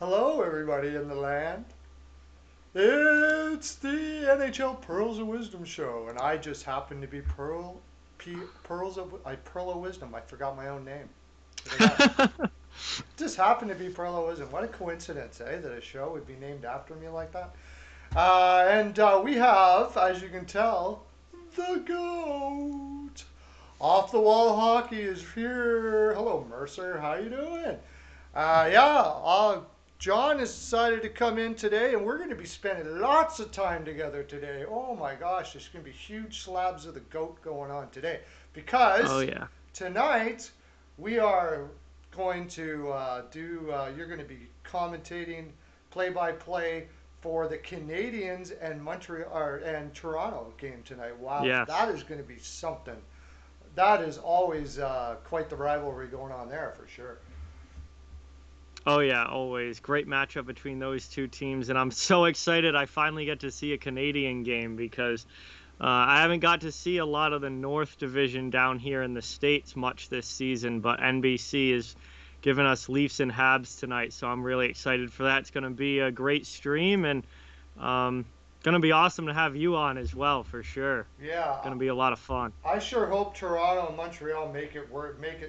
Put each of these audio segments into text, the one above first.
Hello, everybody in the land. It's the NHL Pearls of Wisdom show, and I just happen to be Pearl of Wisdom. I forgot my own name. Look at that. Just happened to be Pearl of Wisdom. What a coincidence, eh? That a show would be named after me like that. And we have, as you can tell, the GOAT. Off the Wall Hockey is here. Hello, Mercer. How you doing? John has decided to come in today, and we're going to be spending lots of time together today. Oh my gosh, there's going to be huge slabs of the goat going on today Oh because yeah. tonight we are going to you're going to be commentating play by play for the Canadians and Montreal and Toronto game tonight. Wow, Yes. that is going to be something. That is always quite the rivalry going on there for sure. Oh yeah, always. Great matchup between those two teams, and I'm so excited I finally get to see a Canadian game because I haven't got to see a lot of the North Division down here in the States much this season, but NBC is giving us Leafs and Habs tonight, so I'm really excited for that. It's going to be a great stream and um, going to be awesome to have you on as well for sure. Yeah, Going to be a lot of fun. I sure hope Toronto and Montreal make it work, make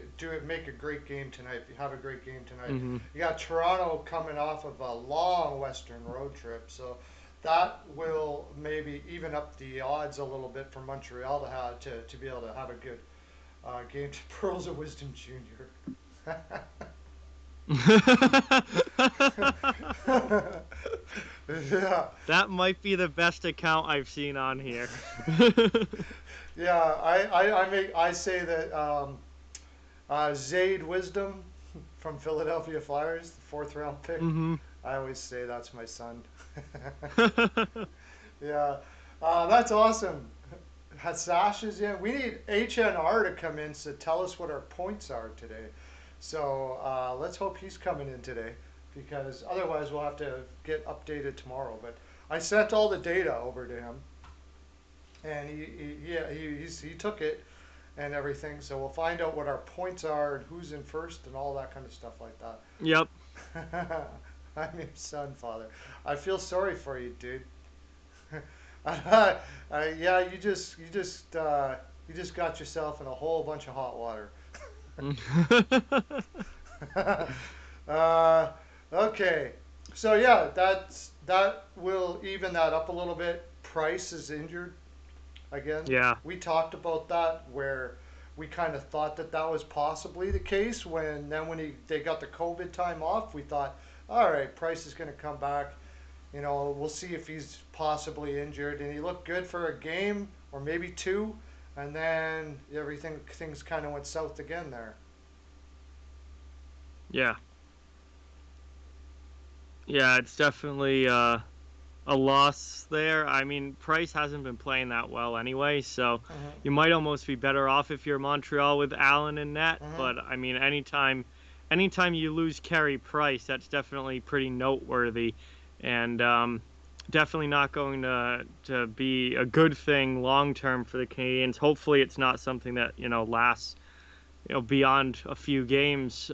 a great game tonight. Have a great game tonight. Hmm. You got Toronto coming off of a long Western road trip, so that will maybe even up the odds a little bit for Montreal to be able to have a good game to Pearls of Wisdom Junior. Yeah, That might be the best account I've seen on here. yeah. I say that Zayd Wisdom from Philadelphia Flyers, the fourth round pick. Hmm. I always say that's my son. Yeah, that's awesome. Sash is in. We need HNR to come in to tell us what our points are today. So let's hope he's coming in today because otherwise we'll have to get updated tomorrow. But I sent all the data over to him and he took it and everything. So we'll find out what our points are and who's in first and all that kind of stuff like Yep. that. I'm your son, father. I feel sorry for you, dude. Yeah, you just got yourself in a whole bunch of hot water. uh, okay, so yeah, that will even that up a little bit. Price is injured again. Yeah. We talked about that where we kind of thought that that was possibly the case when they got the COVID time off, we thought, all right, Price is going to come back. You know, we'll see if he's possibly injured, and he looked good for a game or maybe two, and then things kind of went south again there. Yeah. Yeah, it's definitely a loss there. I mean, Price hasn't been playing that well anyway, so Mm-hmm. you might almost be better off if you're Montreal with Allen and net. Mm-hmm. But I mean, anytime you lose Carey Price, that's definitely pretty noteworthy, and definitely not going to be a good thing long term for the Canadians. Hopefully, it's not something that lasts beyond a few games.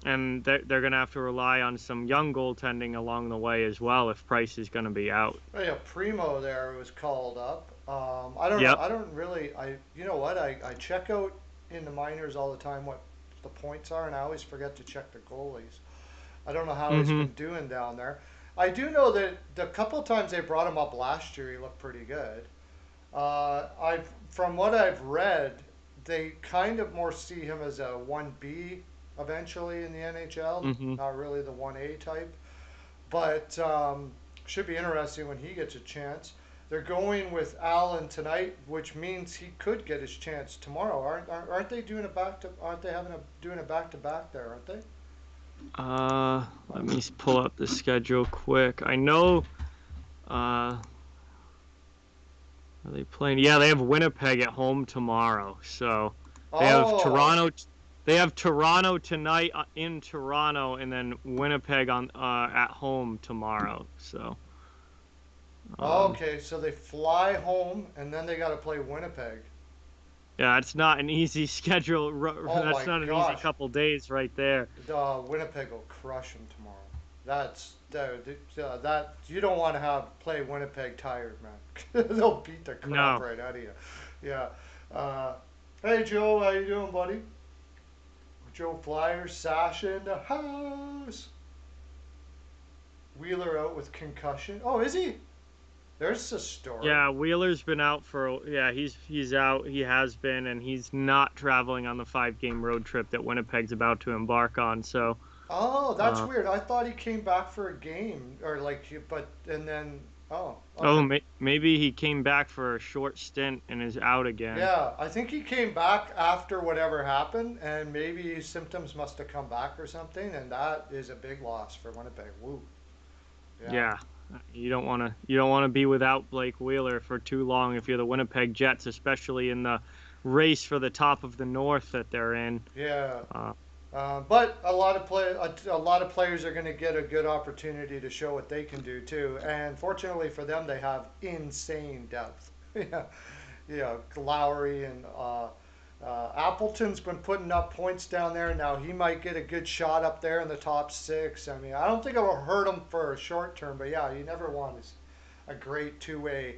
And they're going to have to rely on some young goaltending along the way as well if Price is going to be out. Oh, yeah, Primo there was called up. I don't know. Yep. I don't really. You know what? I check out in the minors all the time what the points are, and I always forget to check the goalies. I don't know how he's Hmm. been doing down there. I do know that the couple of times they brought him up last year, he looked pretty good. From what I've read, they kind of more see him as a 1B eventually in the NHL, Hmm. not really the 1A type. But should be interesting when he gets a chance. They're going with Allen tonight, which means he could get his chance tomorrow. Aren't they doing a back to? Aren't they doing a back to back there? Aren't they? Let me pull up the schedule quick. I know. Are they playing? Yeah, they have Winnipeg at home tomorrow. So they have Oh, Toronto. They have Toronto tonight in Toronto, and then Winnipeg on at home tomorrow. So um, okay. So they fly home and then they got to play Winnipeg. yeah, it's not an easy schedule. Oh That's my not an easy gosh, couple days right there. Winnipeg will crush them tomorrow. that you don't want to have play Winnipeg tired, man. They'll beat the crap No. right out of you. Yeah. Uh, hey Joe, how you doing, buddy? Joe Flyers, Sasha in the house. Wheeler out with concussion. Oh, is he? There's a story. Yeah, Wheeler's been out for yeah, he's out. He has been, and he's not traveling on the 5 game road trip that Winnipeg's about to embark on. So, Oh, that's uh, weird. I thought he came back for a game or like, but and then oh, oh, okay. maybe he came back for a short stint and is out again. Yeah, I think he came back after whatever happened, and maybe his symptoms must have come back or something, and that is a big loss for Winnipeg. Woo. Yeah. Yeah, you don't want to be without Blake Wheeler for too long if you're the Winnipeg Jets, especially in the race for the top of the North that they're in. Yeah. Uh, But a lot of players are going to get a good opportunity to show what they can do too. And fortunately for them, they have insane depth. Yeah, yeah. Lowry and Appleton's been putting up points down there. Now he might get a good shot up there in the top six. I mean, I don't think it'll hurt him for a short term, but yeah, you never want a great two-way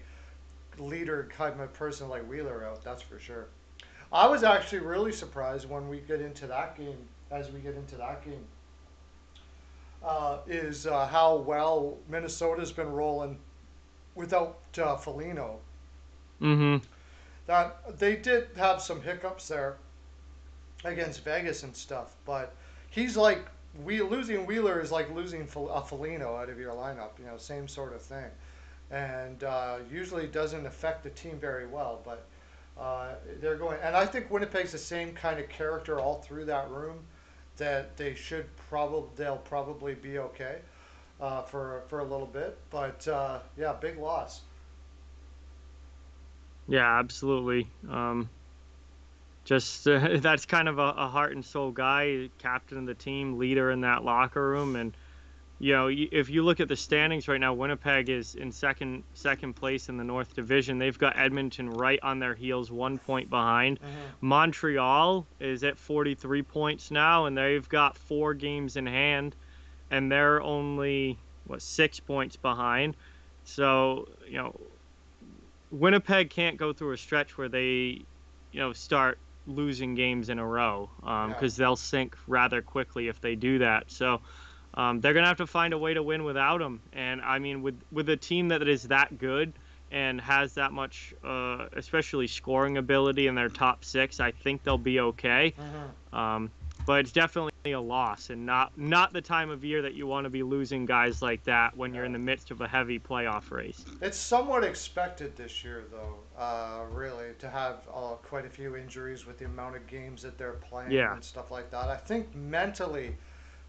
leader kind of person like Wheeler out. That's for sure. I was actually really surprised when we get into that game. As we get into that game, is how well Minnesota's been rolling without Foligno. mm-hmm. That they did have some hiccups there against Vegas and stuff, but he's like we losing Wheeler is like losing a Foligno out of your lineup. You know, same sort of thing, and usually doesn't affect the team very well, but. They're going, and I think Winnipeg's the same kind of character all through that room. That they'll probably be okay for a little bit, but yeah, big loss. Yeah, absolutely. Just that's kind of a heart and soul guy, captain of the team, leader in that locker room, and if you look at the standings right now, Winnipeg is in second place in the North Division. They've got Edmonton right on their heels, 1 point behind. Hmm. Montreal is at 43 points now, and they've got 4 games in hand, and they're only 6 points behind. So Winnipeg can't go through a stretch where they start losing games in a row Yeah. because they'll sink rather quickly if they do that. So. They're gonna have to find a way to win without him, and I mean, with a team that is that good and has that much, especially scoring ability in their top six, I think they'll be okay. Hmm. Um, but it's definitely a loss, and not the time of year that you want to be losing guys like that when you're Yeah. in the midst of a heavy playoff race. It's somewhat expected this year, though. Really, to have quite a few injuries with the amount of games that they're playing Yeah, and stuff like that. I think mentally,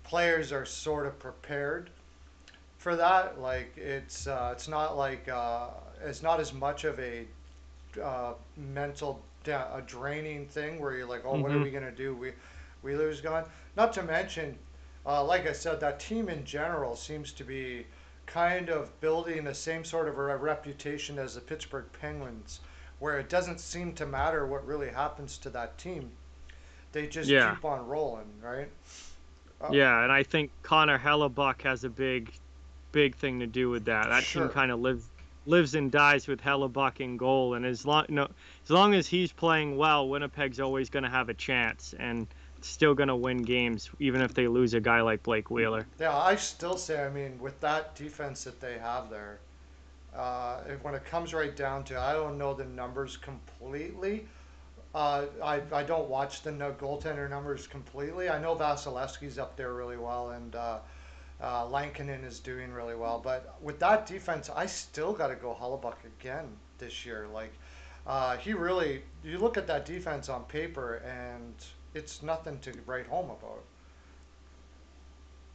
players are sort of prepared for that. Like it's not like it's not as much of a a draining thing where you're like, oh, what are hmm we gonna do? We lose gone. Not to mention, like I said, that team in general seems to be kind of building the same sort of a reputation as the Pittsburgh Penguins, where it doesn't seem to matter what really happens to that team. They just yeah, keep on rolling, right? Uh, yeah, and I think Connor Hellebuck has a big thing to do with that. That team sure. kind of lives and dies with Hellebuck in goal, and as long as he's playing well, Winnipeg's always going to have a chance and still going to win games, even if they lose a guy like Blake Wheeler. Yeah, I still say, I mean, with that defense that they have there, when it comes right down to, it, I don't know the numbers completely. I don't watch the goaltender numbers completely. I know Vasilevsky's up there really well, and Lankinen is doing really well. But with that defense, I still got to go Hellebuck again this year. Like, he really, you look at that defense on paper, and it's nothing to write home about.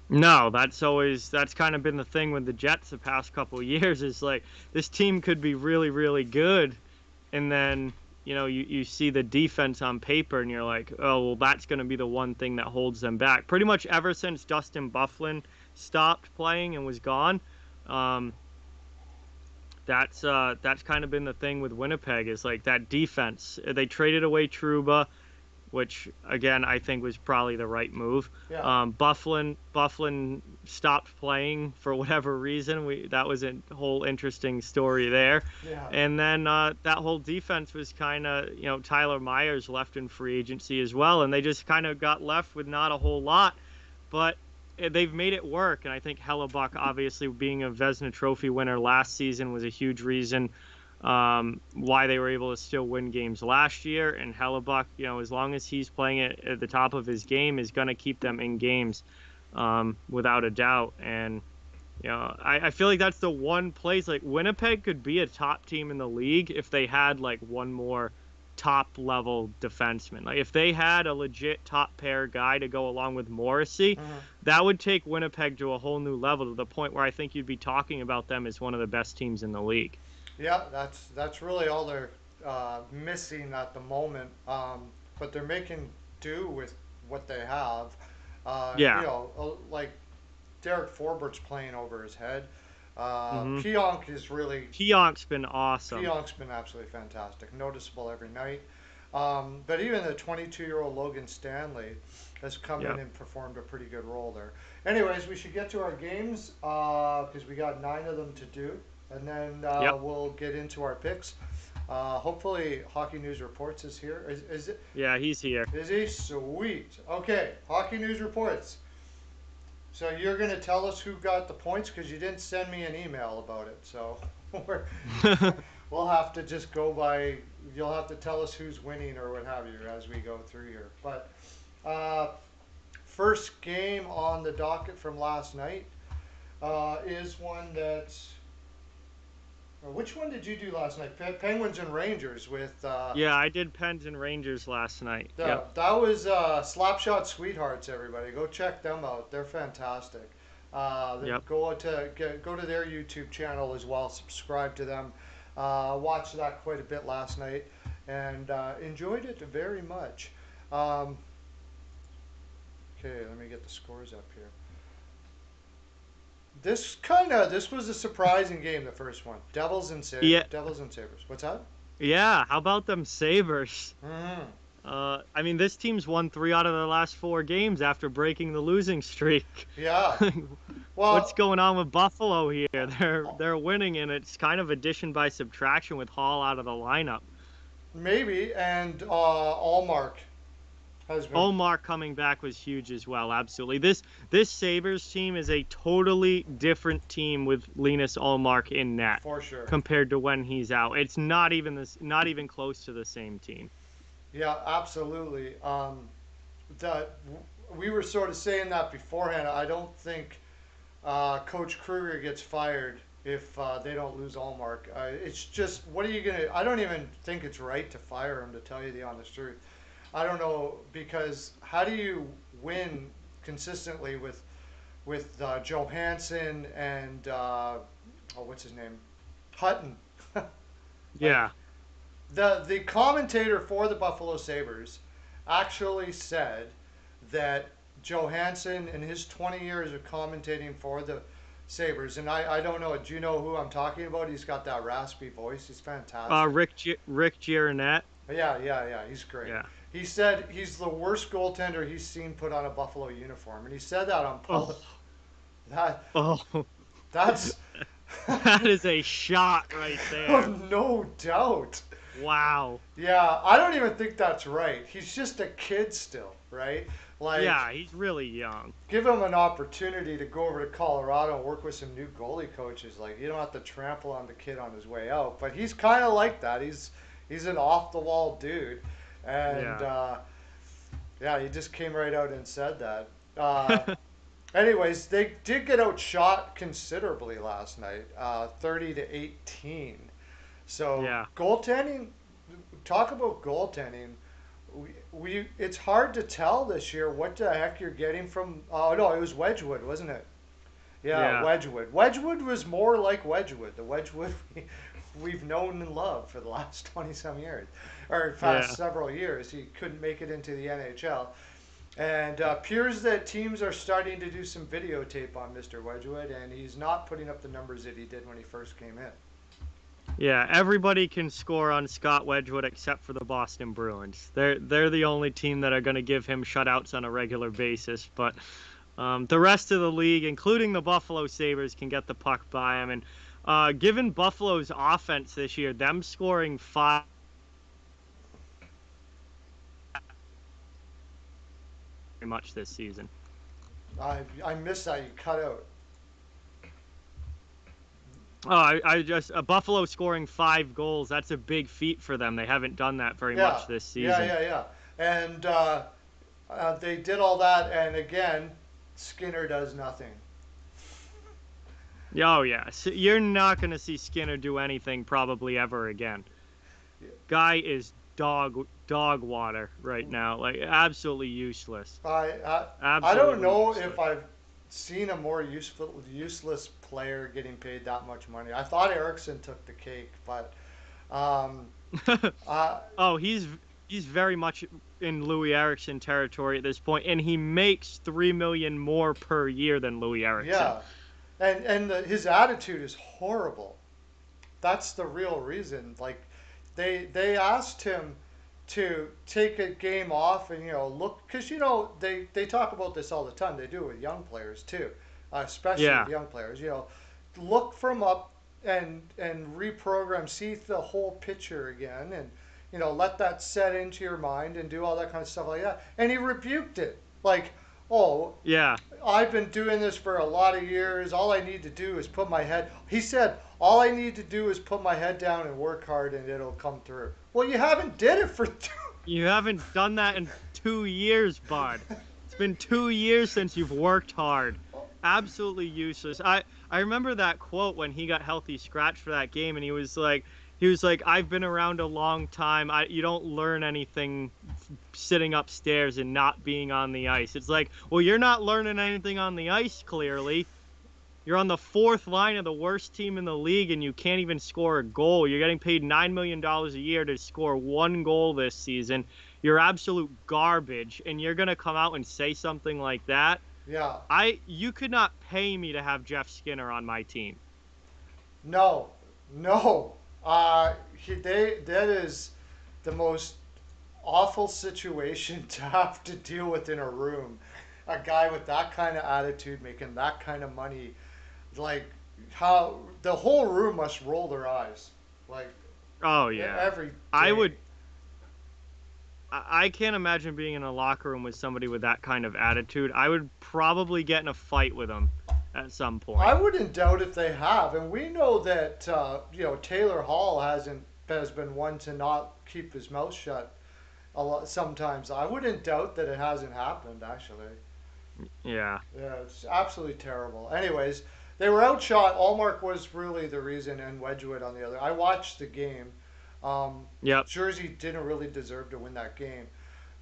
No, that's kind of been the thing with the Jets the past couple of years is like this team could be really really good, and then you see the defense on paper and you're like, oh well, that's going to be the one thing that holds them back. Pretty much ever since Dustin Bufflin stopped playing and was gone, um, that's kind of been the thing with Winnipeg is like that defense. They traded away Truba. which again I think was probably the right move. Yeah, Bufflin stopped playing for whatever reason. That was a whole interesting story there. yeah, And then that whole defense was kind of, Tyler Myers left in free agency as well, and they just kind of got left with not a whole lot. But they've made it work, and I think Hellebuck, obviously being a Vezina Trophy winner last season, was a huge reason why they were able to still win games last year. And Hellebuck, as long as he's playing at the top of his game, is going to keep them in games without a doubt. And I feel like that's the one place, like, Winnipeg could be a top team in the league if they had like one more top level defenseman. Like if they had a legit top pair guy to go along with Morrissey, mhm. that would take Winnipeg to a whole new level, to the point where I think you'd be talking about them as one of the best teams in the league. Yeah. That's really all they're missing at the moment. But they're making do with what they have. Yeah. Like Derek Forbert's playing over his head. Mm-hmm. Pionk is really Pionk's been awesome. Pionk's been absolutely fantastic, noticeable every night. But even the 22-year-old Logan Stanley has come in Yep. and performed a pretty good role there. Anyways, we should get to our games because we got 9 of them to do, and then Yep. we'll get into our picks. Hopefully, Hockey News Reports is here. Yeah, he's here. Is he? Sweet. Okay, Hockey News Reports. So you're going to tell us who got the points because you didn't send me an email about it. So we're, we'll have to just go by. You'll have to tell us who's winning or what have you as we go through here. But first game on the docket from last night is one that's. Which one did you do last night? Penguins and Rangers with. Yeah, I did Pens and Rangers last night. Yep. That was Slapshot Sweethearts. Everybody, go check them out. They're fantastic. Yep. Go to their YouTube channel as well. Subscribe to them. Watched that quite a bit last night and enjoyed it very much. Okay, let me get the scores up here. This was a surprising game. The first one, Yeah. Devils and Sabres. What's that? Yeah. How about them Sabres? Mm-hmm. I mean, this team's won 3 out of their last 4 games after breaking the losing streak. Yeah. What's Well, going on with Buffalo here? They're winning, and it's kind of addition by subtraction with Hall out of the lineup. maybe, and Allmark has been Omar coming back was huge as well. Absolutely. This Sabres team is a totally different team with Linus Ullmark in net for sure. compared to when he's out. It's not even close to the same team. Yeah, absolutely. That we were sort of saying that beforehand. I don't think Coach Kruger gets fired if they don't lose Allmark. It's just, what are you gonna? I don't even think it's right to fire him, to tell you the honest truth. I don't know, because how do you win consistently with Johansson and what's his name, Hutton? Like, Yeah. the commentator for the Buffalo Sabres actually said that Johansson, in his 20 years of commentating for the Sabres, and I don't know, do you know who I'm talking about? He's got that raspy voice. He's fantastic. Rick Gironette. Yeah, he's great. Yeah. He said he's the worst goaltender he's seen put on a Buffalo uniform, and he said that on Oh. public. That Oh. that's That is a shot right there. no doubt. Wow. Yeah, I don't even think that's right. He's just a kid still, right? Like, Yeah, he's really young. give him an opportunity to go over to Colorado and work with some new goalie coaches. Like, you don't have to trample on the kid on his way out. But he's kind of like that. He's an off the wall dude, and yeah, he just came right out and said that. Anyways, they did get outshot considerably last night, 30-18. So Yeah. goaltending, talk about goaltending. It's hard to tell this year what the heck you're getting from. Oh no, it was Wedgwood, wasn't it? Yeah, Yeah. Wedgwood. Wedgwood was more like Wedgwood, the Wedgwood we've known and loved for the last 20 some years, or past Yeah. several years. He couldn't make it into the NHL. And appears that teams are starting to do some videotape on Mr. Wedgwood, and he's not putting up the numbers that he did when he first came in. Yeah, everybody can score on Scott Wedgwood except for the Boston Bruins. They're the only team that are going to give him shutouts on a regular basis. But the rest of the league, including the Buffalo Sabres, can get the puck by him. And given Buffalo's offense this year, them scoring five very much this season. I missed that. You cut out. Oh, I just Buffalo scoring 5 goals. That's a big feat for them. They haven't done that very Yeah, much this yeah, season. yeah, yeah. And they did all that, and again, Skinner does nothing. Oh yeah, so you're not going to see Skinner do anything probably ever again. Guy is dog water right now, like absolutely useless. I I don't Absolutely know if useless. I've seen a more useless player getting paid that much money. I thought Erickson took the cake, but um, uh, Oh, he's very much in Louis Erickson territory at this point, and he makes 3 million more per year than Louis Erickson. yeah, and his attitude is horrible. That's the real reason. Like they asked him to take a game off and look, because they talk about this all the time. They do it with young players too, especially with Yeah, young players. Look from up and reprogram, see the whole picture again, and let that set into your mind and do all that kind of stuff like that. And he rebuked it like, oh, yeah. I've been doing this for a lot of years. All I need to do is put my head. He said, all I need to do is put my head down and work hard, and it'll come through. Well, you haven't did it for two. You haven't done that in 2 years, bud. It's been 2 years since you've worked hard. Absolutely useless. I remember that quote when he got healthy scratch for that game, and he was like, I've been around a long time. You don't learn anything sitting upstairs and not being on the ice. It's like, well, you're not learning anything on the ice, clearly. You're on the fourth line of the worst team in the league, and you can't even score a goal. You're getting paid $9 million a year to score 1 goal this season. You're absolute garbage, and you're gonna come out and say something like that. Yeah, You could not pay me to have Jeff Skinner on my team. no, no. That is the most awful situation to have to deal with in a room. A guy with that kind of attitude making that kind of money, like how the whole room must roll their eyes, like Oh yeah, every I day. would. I can't imagine being in a locker room with somebody with that kind of attitude. I would probably get in a fight with them at some I point. wouldn't doubt if they have, and we know that Taylor Hall has been one to not keep his mouth shut a lot. Sometimes I wouldn't doubt that it hasn't happened actually. Yeah. Yeah, it's absolutely terrible. Anyways, they were outshot. Allmark was really the reason, and Wedgwood on the other. I watched the game. Um, Yep. Jersey didn't really deserve to win that game,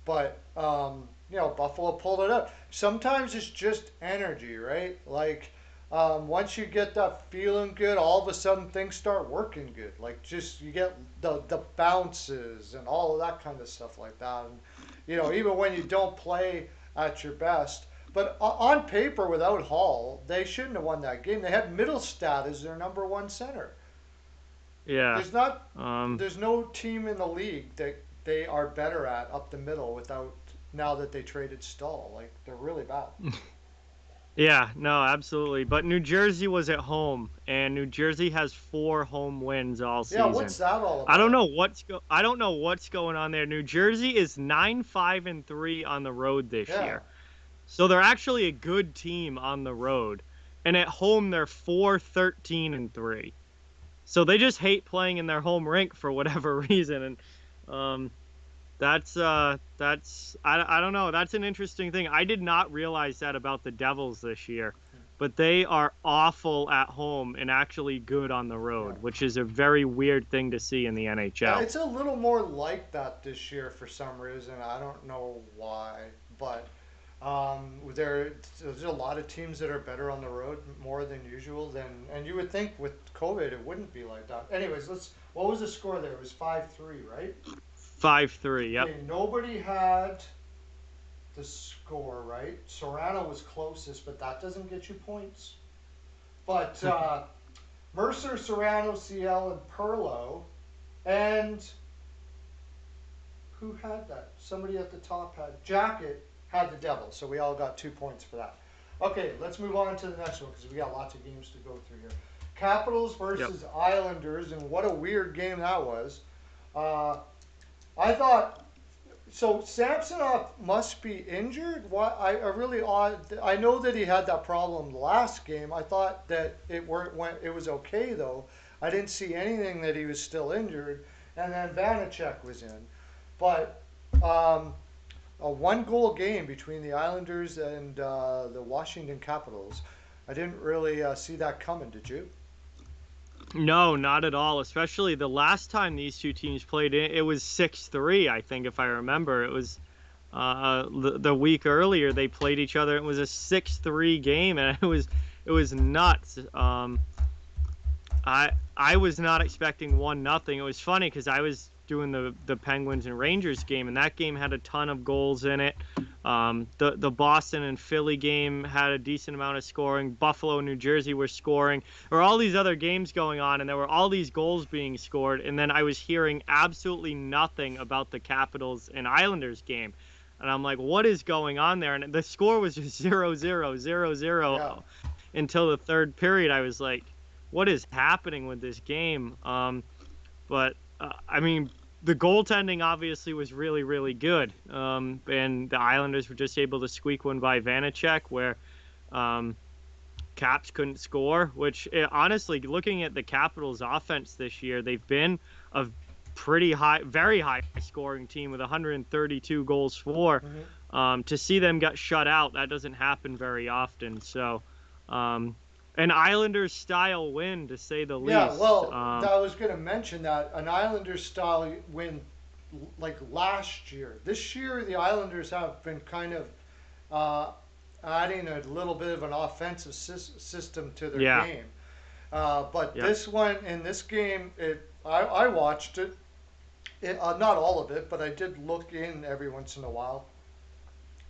but Buffalo pulled it up. Sometimes it's just energy, right? Like once you get that feeling good, all of a sudden things start working good. Like just you get the bounces and all of that kind of stuff like that. And even when you don't play at your best. But on paper, without Hall, they shouldn't have won that game. They had Middlestat as their number one center. Yeah. There's not, Um. there's no team in the league that they are better at up the middle without now that they traded Stahl. Like they're really bad. Yeah, no, absolutely. But New Jersey was at home, and New Jersey has 4 home wins all Yeah, season. what's that all I don't about? know I don't know what's going on there. New Jersey is 9-5-3 on the road this Yeah, year. So they're actually a good team on the road. And at home they're 4-13-3. So they just hate playing in their home rink for whatever reason. And um I don't know. That's an interesting thing. I did not realize that about the Devils this year, but they are awful at home and actually good on the yeah. road, which is a very weird thing to see in the NHL. It's a little more like that this year for some reason. I don't know why, but there's a lot of teams that are better on the road more than usual. And you would think with COVID it wouldn't be like that. Anyways, let's. What was the score there? It was 5-3, right? 5-3. Yep. Okay, nobody had the score right. Sorano was closest, but that doesn't get you points. But Mercer, Serrano, CL, and Perlo. And who had that? Somebody at the top had Jacket had the Devils. So we all got 2 points for that. Okay, let's move on to the next one because we got lots of games to go through here. Capitals Yep. versus Islanders, and what a weird game that was. Uh, I thought so. Samsonov must be injured. Why? I really odd. I know that he had that problem last game. I thought that it was okay though. I didn't see anything that he was still injured. And then Vanacek was in, but um, a one-goal game between the Islanders and the Washington Capitals. I didn't really see that coming. Did you? No, not at all. Especially the last time these two teams played, it was 6-3, I think, if I remember. It was the week earlier they played each other. It was a 6-3 game, and it was nuts. I was not expecting 1-0. It was funny because I was doing the Penguins and Rangers game, and that game had a ton of goals in it. The Boston and Philly game had a decent amount of scoring. Buffalo and New Jersey were scoring. There were all these other games going on, and there were all these goals being scored. And then I was hearing absolutely nothing about the Capitals and Islanders game. And I'm like, what is going on there? And the score was just 0-0, Yeah. 0-0 until the third period. I was like, what is happening with this game? But I mean, the goaltending obviously was really, really good. And the Islanders were just able to squeak one by Vanacek, where um, Caps couldn't score. Which honestly, looking at the Capitals' offense this year, they've been a pretty high, very high scoring team with 132 goals for. Mm-hmm. To see them get shut out, that doesn't happen very often. So, um, an Islanders style win, to say the Yeah, least. well, I was going to mention that an Islanders style win like last year. This year, the Islanders have been kind of uh, adding a little bit of an offensive system to their Yeah, game. But yep, this one, in this game, I watched it. Not all of it, but I did look in every once in a while.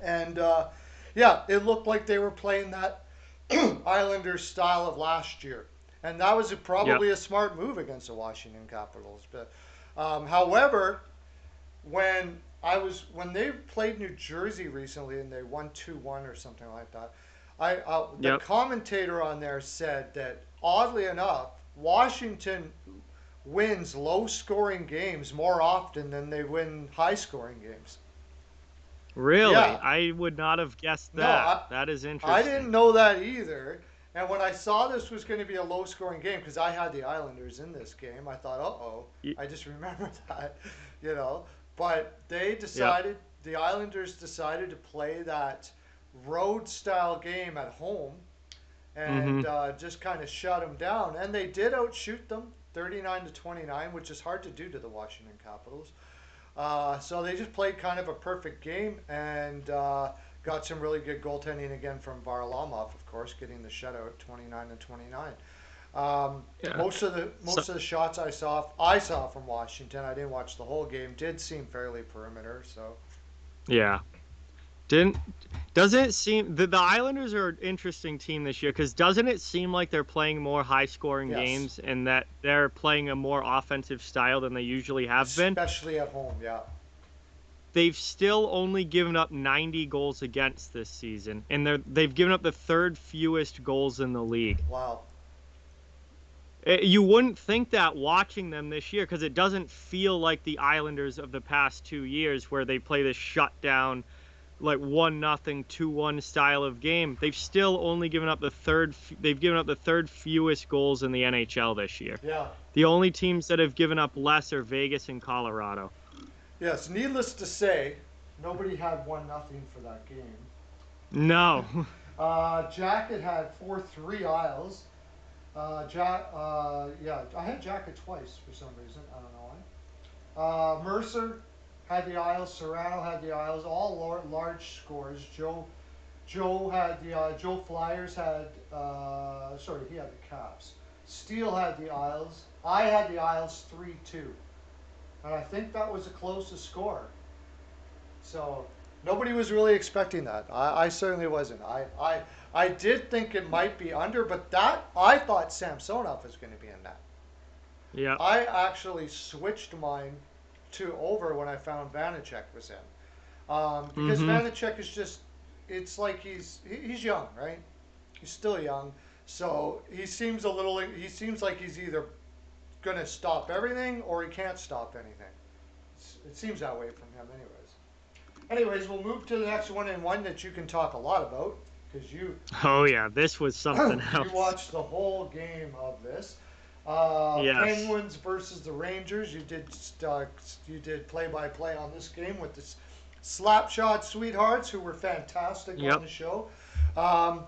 And yeah, it looked like they were playing that Islanders style of last year. And that was yep, probably a smart move against the Washington Capitals. But however, when they played New Jersey recently and they won 2-1 or something like that, the yep. commentator on there said that oddly enough, Washington wins low scoring games more often than they win high scoring games. Really? Yeah, I would not have guessed no, that. I That is I didn't interesting. know that either. And when I saw this was going to be a low scoring game, because I had the Islanders in this game, I thought, uh oh, Y- I just remembered that, you know. But Yep. the Islanders decided to play that road style game at home and Mm-hmm. just kind of shut them down. And they did outshoot them 39-29, which is hard to do to the Washington Capitals. So they just played kind of a perfect game and got some really good goaltending again from Varlamov, of course, getting the shutout 29-29. Yeah. So, Most of the shots I saw from Washington. I didn't watch the whole game. Did seem fairly perimeter. So yeah. Didn't doesn't it seem the Islanders are an interesting team this year because doesn't it seem like they're playing more high scoring yes, games and that they're playing a more offensive style than they usually have been? especially at home. Yeah, They've still only given up 90 goals against this season, and they've given up the third fewest goals in the league. wow. You wouldn't think that watching them this year because it doesn't feel like the Islanders of the past 2 years where they play this shutdown, like 1-0, 2-1 style of game. They've still only given up the third. They've given up the third fewest goals in the NHL this year. Yeah, The only teams that have given up less are Vegas and Colorado. yes. Needless to say, nobody had 1-0 for that game. No. Jacket had 4-3 Isles. Yeah, I had Jacket twice for some reason. I don't know why. Mercer had the Isles. Serrano had the Isles. All large scores. Joe had the Joe Flyers had. Sorry, he had the Caps. Steele had the Isles. I had the Isles 3-2, and I think that was the closest score. So Nobody was really expecting that. I certainly wasn't. I did think it might be under, but that I thought Samsonov was going to be in that. Yeah. I actually switched mine to over when I found Vanacek was in, because Mm-hmm. Vanacek is just, it's like he's young, right? He's still young, so he seems like he's either going to stop everything or he can't stop anything. It seems that way from him, anyways. Anyways, we'll move to the next one, and one that you can talk a lot about because you Oh yeah, this was something you else. watched the whole game of this. Yes. Penguins versus the Rangers. You did play by play on this game with the Slapshot Sweethearts, who were fantastic on Yep. the show. Um,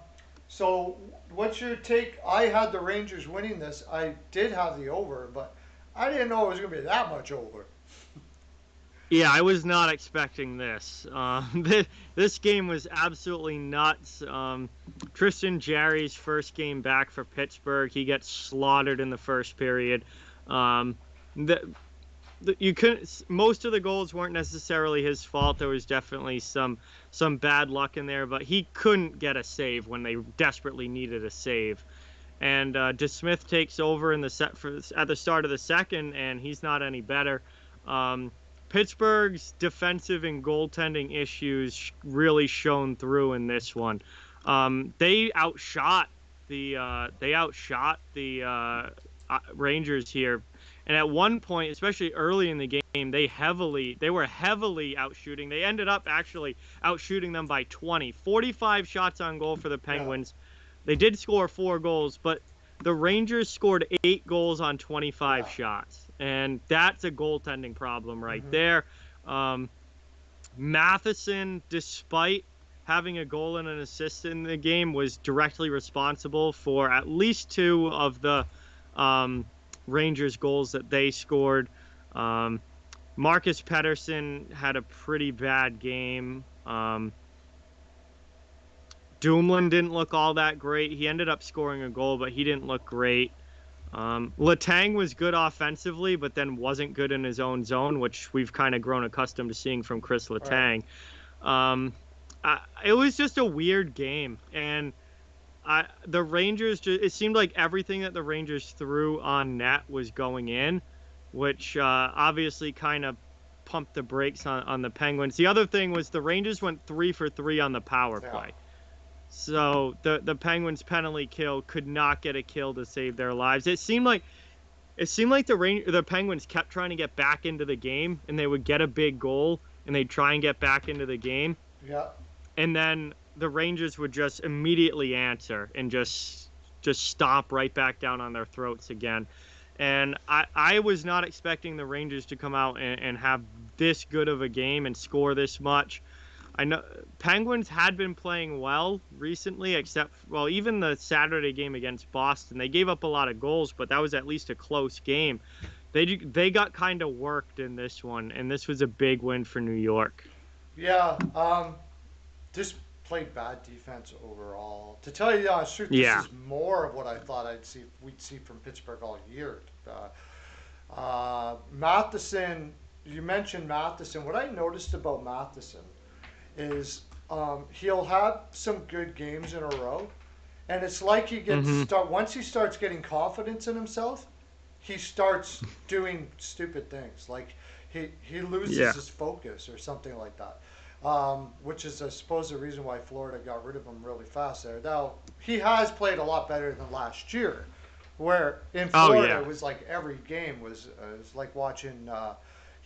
so, what's your take? I had the Rangers winning this. I did have the over, but I didn't know it was going to be that much over. Yeah, I was not expecting this. This game was absolutely nuts. Tristan Jarry's first game back for Pittsburgh, he gets slaughtered in the first period. Um, the, you couldn't. Most of the goals weren't necessarily his fault. There was definitely some bad luck in there, but he couldn't get a save when they desperately needed a save. And DeSmith takes over in the at the start of the second, and he's not any better. Um, Pittsburgh's defensive and goaltending issues really shone through in this one. They outshot the Rangers here, and at one point, especially early in the game, they were heavily outshooting. They ended up actually outshooting them by 20, 45 shots on goal for the Yeah. Penguins. They did score 4 goals, but the Rangers scored 8 goals on 25 Yeah. shots, and that's a goaltending problem right Mm-hmm. there. Um, Matheson, despite having a goal and an assist in the game, was directly responsible for at least 2 of the um, Rangers goals that they scored. Um, Marcus Pettersson had a pretty bad game. Dumoulin didn't look all that great. He ended up scoring a goal, but he didn't look great. Letang was good offensively, but then wasn't good in his own zone, which we've kind of grown accustomed to seeing from Chris Right. Letang. Um, it was just a weird game, and the Rangers. It seemed like everything that the Rangers threw on net was going in, which obviously kind of pumped the brakes on the Penguins. The other thing was the Rangers went 3 for 3 on the power Yeah. play. So the Penguins penalty kill could not get a kill to save their lives. It seemed like the Penguins kept trying to get back into the game, and they would get a big goal and they'd try and get back into the game, Yeah. and then the Rangers would just immediately answer and just stomp right back down on their throats again. And I was not expecting the Rangers to come out and have this good of a game and score this much. I know Penguins had been playing well recently, except well, even the Saturday game against Boston, they gave up a lot of goals, but that was at least a close game. They got kind of worked in this one, and this was a big win for New York. Yeah. Just played bad defense overall. To tell you the honest truth, this Yeah. is more of what I thought we'd see from Pittsburgh all year. Matheson, you mentioned Matheson. What I noticed about Matheson is he'll have some good games in a row, and it's like he gets Mm-hmm. start once he starts getting confidence in himself, he starts doing stupid things. Like he loses Yeah. his focus or something like that. Which is, I suppose, the reason why Florida got rid of him really fast there. Now, he has played a lot better than last year, where in Oh Florida yeah. it was like every game was like watching.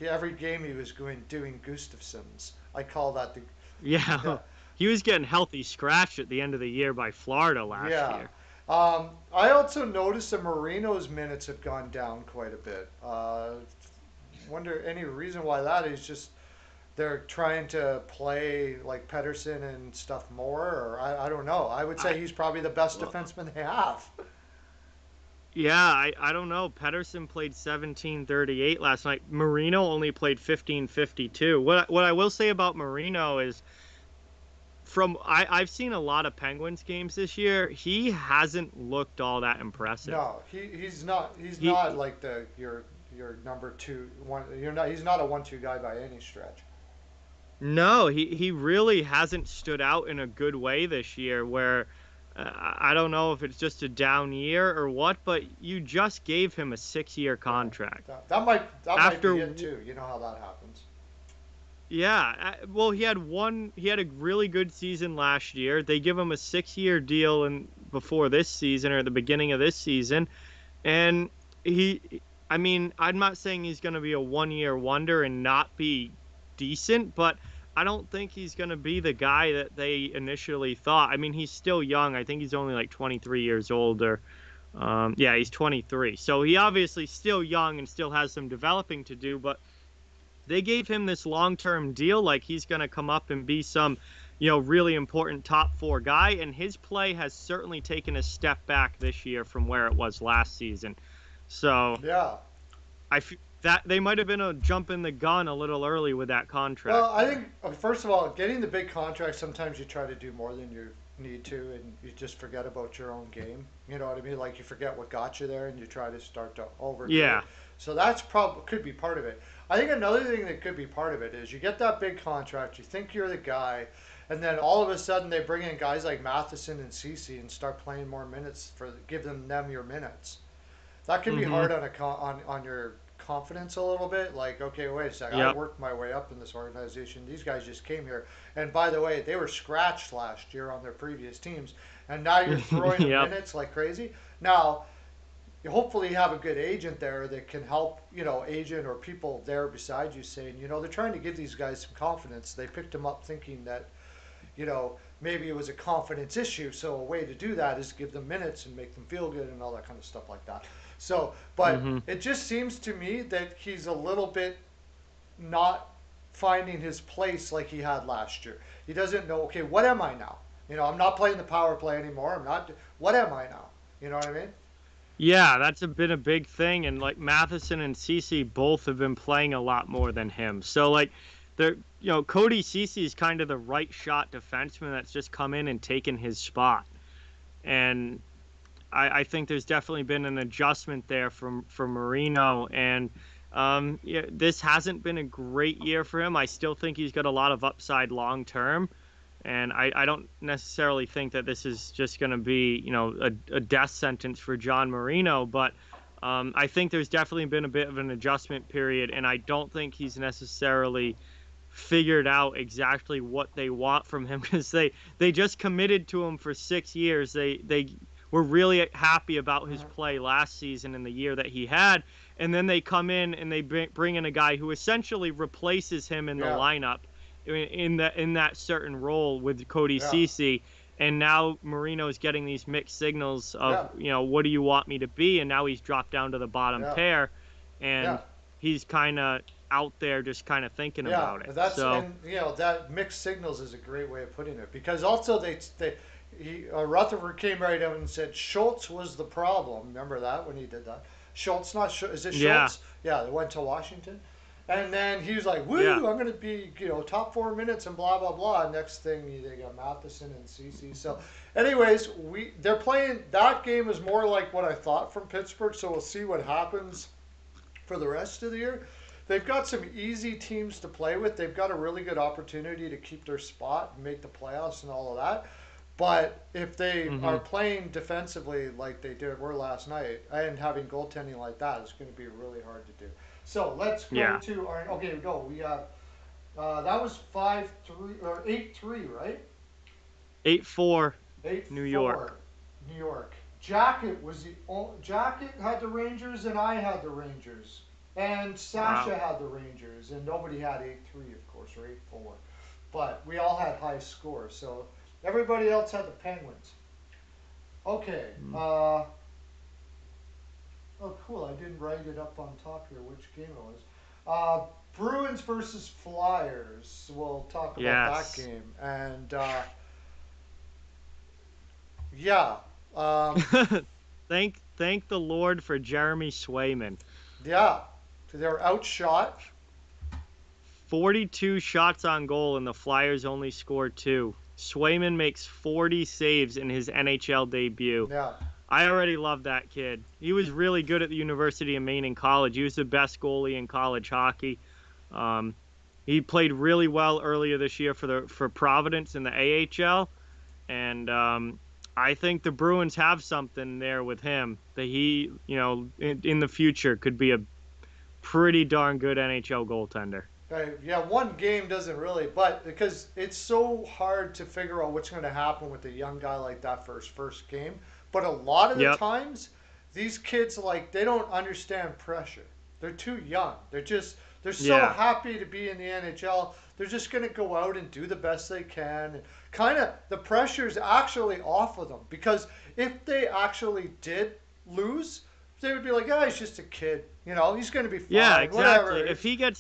Every game he was doing Gustafsons. I call that the Yeah. yeah. He was getting healthy scratched at the end of the year by Florida last Yeah. year. I also noticed that Marino's minutes have gone down quite a bit. Wonder any reason why that is. Just they're trying to play like Pedersen and stuff more, or I don't know. I would I say he's probably the best well, defenseman they have. Yeah, I don't know. Pedersen played 17:38 last night. Marino only played 15:52. What I will say about Marino is I've seen a lot of Penguins games this year. He hasn't looked all that impressive. No, he's not. He's He not like your number two one. You're not. He's not a 1-2 guy by any stretch. No, he really hasn't stood out in a good way this year. Where I don't know if it's just a down year or what, but you just gave him a 6-year Yeah, contract that might after. be it too. You know how that happens. Yeah, well, he had a really good season last year. They give him a 6-year deal and before this season or the beginning of this season, and he, I mean, I'm not saying he's going to be a 1-year wonder and not be decent, but I don't think he's going to be the guy that they initially thought. I mean, he's still young. I think he's only like 23 years old or yeah, he's 23. So he obviously still young and still has some developing to do, but they gave him this long-term deal like he's going to come up and be some, really important top 4 guy, and his play has certainly taken a step back this year from where it was last season. So Yeah. that they might have been a jump in the gun a little early with that Well, contract I there. think first of all, getting the big contract, sometimes you try to do more than you need to, and you just forget about your own game. You know what I mean? Like you forget what got you there, and you try to start to overdo Yeah. it. So that's probably could be part of it. I think another thing that could be part of it is you get that big contract, you think you're the guy, and then all of a sudden they bring in guys like Matheson and Cece and start playing more minutes for give them your minutes. That can be Mhm. hard on on your confidence a little bit. Like, okay, wait a second, I Yep. worked my way up in this organization. These guys just came here, and by the way, they were scratched last year on their previous teams, and now you're throwing them Yep. minutes like crazy. Now, you hopefully have a good agent there that can help, agent or people there beside you saying, they're trying to give these guys some confidence. They picked them up thinking that, maybe it was a confidence issue. So a way to do that is give them minutes and make them feel good and all that kind of stuff like that. So, but Mhm. it just seems to me that he's a little bit not finding his place like he had last year. He doesn't know, okay, what am I now? I'm not playing the power play anymore. I'm not, what am I now? You know what I mean? Yeah, been a big thing, and like Matheson and Cece both have been playing a lot more than him. So like, they're Cody Cece is kind of the right shot defenseman that's just come in and taken his spot, and I think there's definitely been an adjustment there from Marino, and yeah, this hasn't been a great year for him. I still think he's got a lot of upside long term, and I don't necessarily think that this is just going to be, a death sentence for John Marino, but I think there's definitely been a bit of an adjustment period, and I don't think he's necessarily figured out exactly what they want from him because they just committed to him for 6 years. They were really happy about his Mm-hmm. play last season and the year that he had, and then they come in and they bring in a guy who essentially replaces him in the Yeah, lineup in that certain role with Cody yeah, Cece. And now Marino's getting these mixed signals of, yeah, what do you want me to be? And now he's dropped down to the bottom yeah, pair, yeah. and he's kind of out there just kind of thinking Yeah, about it. that's So, and that mixed signals is a great way of putting it because also Rutherford came right out and said Schultz was the problem. Remember that when he did that? Schultz, not is it yeah, Schultz? Yeah, they went to Washington, and then he was like, yeah, "Woo, I'm going to be top 4 minutes and blah blah blah." Next thing they got Matheson and CC. So, anyways, they're playing that game is more like what I thought from Pittsburgh. So we'll see what happens for the rest of the year. They've got some easy teams to play with. They've got a really good opportunity to keep their spot and make the playoffs and all of that. But if they hmm are playing defensively like they were last night and having goaltending like that, it's going to be really hard to do. So let's go yeah. to our. Okay, go. We got that was 5-3 or 8-3, right? 8-4, Eight New York. four, New York. Jacket had the Rangers and I had the Rangers, and Wow. Sasha had the Rangers, and nobody had 8-3, of course, or 8-4, but we all had high scores. So everybody else had the Penguins. Okay. Mm. Oh, cool. I didn't write it up on top here which game it was. Uh, Bruins versus Flyers. We'll talk about that Yes. game, and yeah. Um, Thank the Lord for Jeremy Swayman. Yeah, they were outshot. 42 shots on goal, and the Flyers only scored 2. Swayman makes 40 saves in his NHL debut. Yeah, I already love that kid. He was really good at the University of Maine in college. He was the best goalie in college hockey. Um, He played really well earlier this year for Providence in the AHL, and I think the Bruins have something there with him that he, in the future could be a pretty darn good NHL goaltender. Right. Yeah, one game doesn't really, but because it's so hard to figure out what's going to happen with a young guy like that for his first game. But a lot of the Yep. times, these kids like they don't understand pressure. They're too young. They're so Yeah. happy to be in the NHL. They're just going to go out and do the best they can. And kind of the pressure's actually off of them because if they actually did lose, they would be like, "Yeah, he's just a kid. He's going to be Yeah, fine. exactly. Whatever.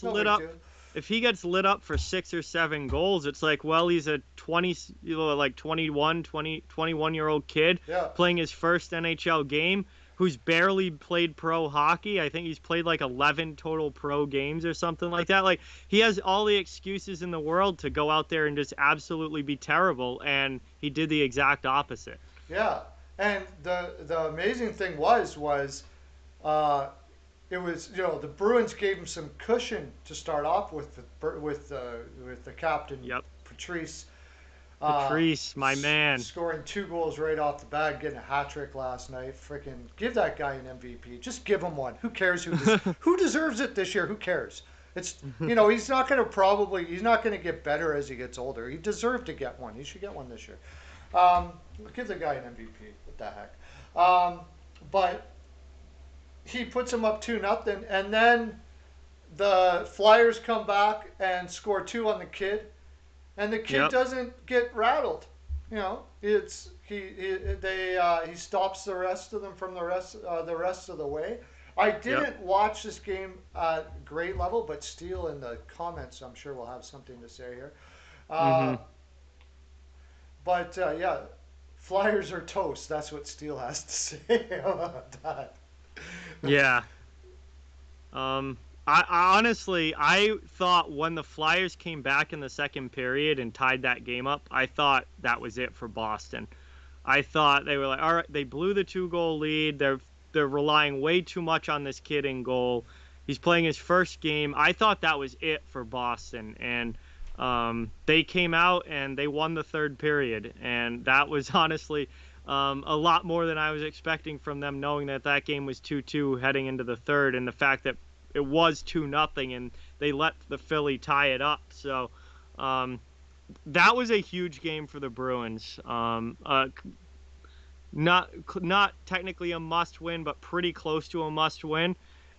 No big deal." If he gets lit up for 6 or 7 goals, it's like, well, he's a 20, like 21-year-old kid Yeah. playing his first NHL game who's barely played pro hockey. I think he's played like 11 total pro games or something like that. Like, he has all the excuses in the world to go out there and just absolutely be terrible, and he did the exact opposite. Yeah, and the amazing thing was uh, it was the Bruins gave him some cushion to start off with the captain Yep. Patrice Patrice, my man. scoring 2 goals right off the bat, getting a hat trick last night. Freaking give that guy an MVP. Just give him one. Who cares who deserves it this year? Who cares? It's he's not gonna get better as he gets older. He deserved to get one. He should get one this year. Um, give the guy an MVP. What the heck? But he puts him up 2-0, and then the Flyers come back and score two on the kid, and the kid Yep. doesn't get rattled. It's he stops the rest of them from the rest of the way. I Yep. didn't watch this game at grade level, but Steele in the comments, I'm sure will have something to say here. Uh, Hmm. but yeah, Flyers are toast. That's what Steele has to say about that. Yeah. Um, I honestly, I thought when the Flyers came back in the second period and tied that game up, I thought that was it for Boston. I thought they were like, all right, they blew the 2 goal lead. They're relying way too much on this kid in goal. He's playing his first game. I thought that was it for Boston, and they came out and they won the third period, and that was honestly a lot more than I was expecting from them, knowing that that game was 2-2 heading into the third, and the fact that it was 2-0 and they let the Philly tie it up. So um, that was a huge game for the Bruins. Not technically a must win, but pretty close to a must win.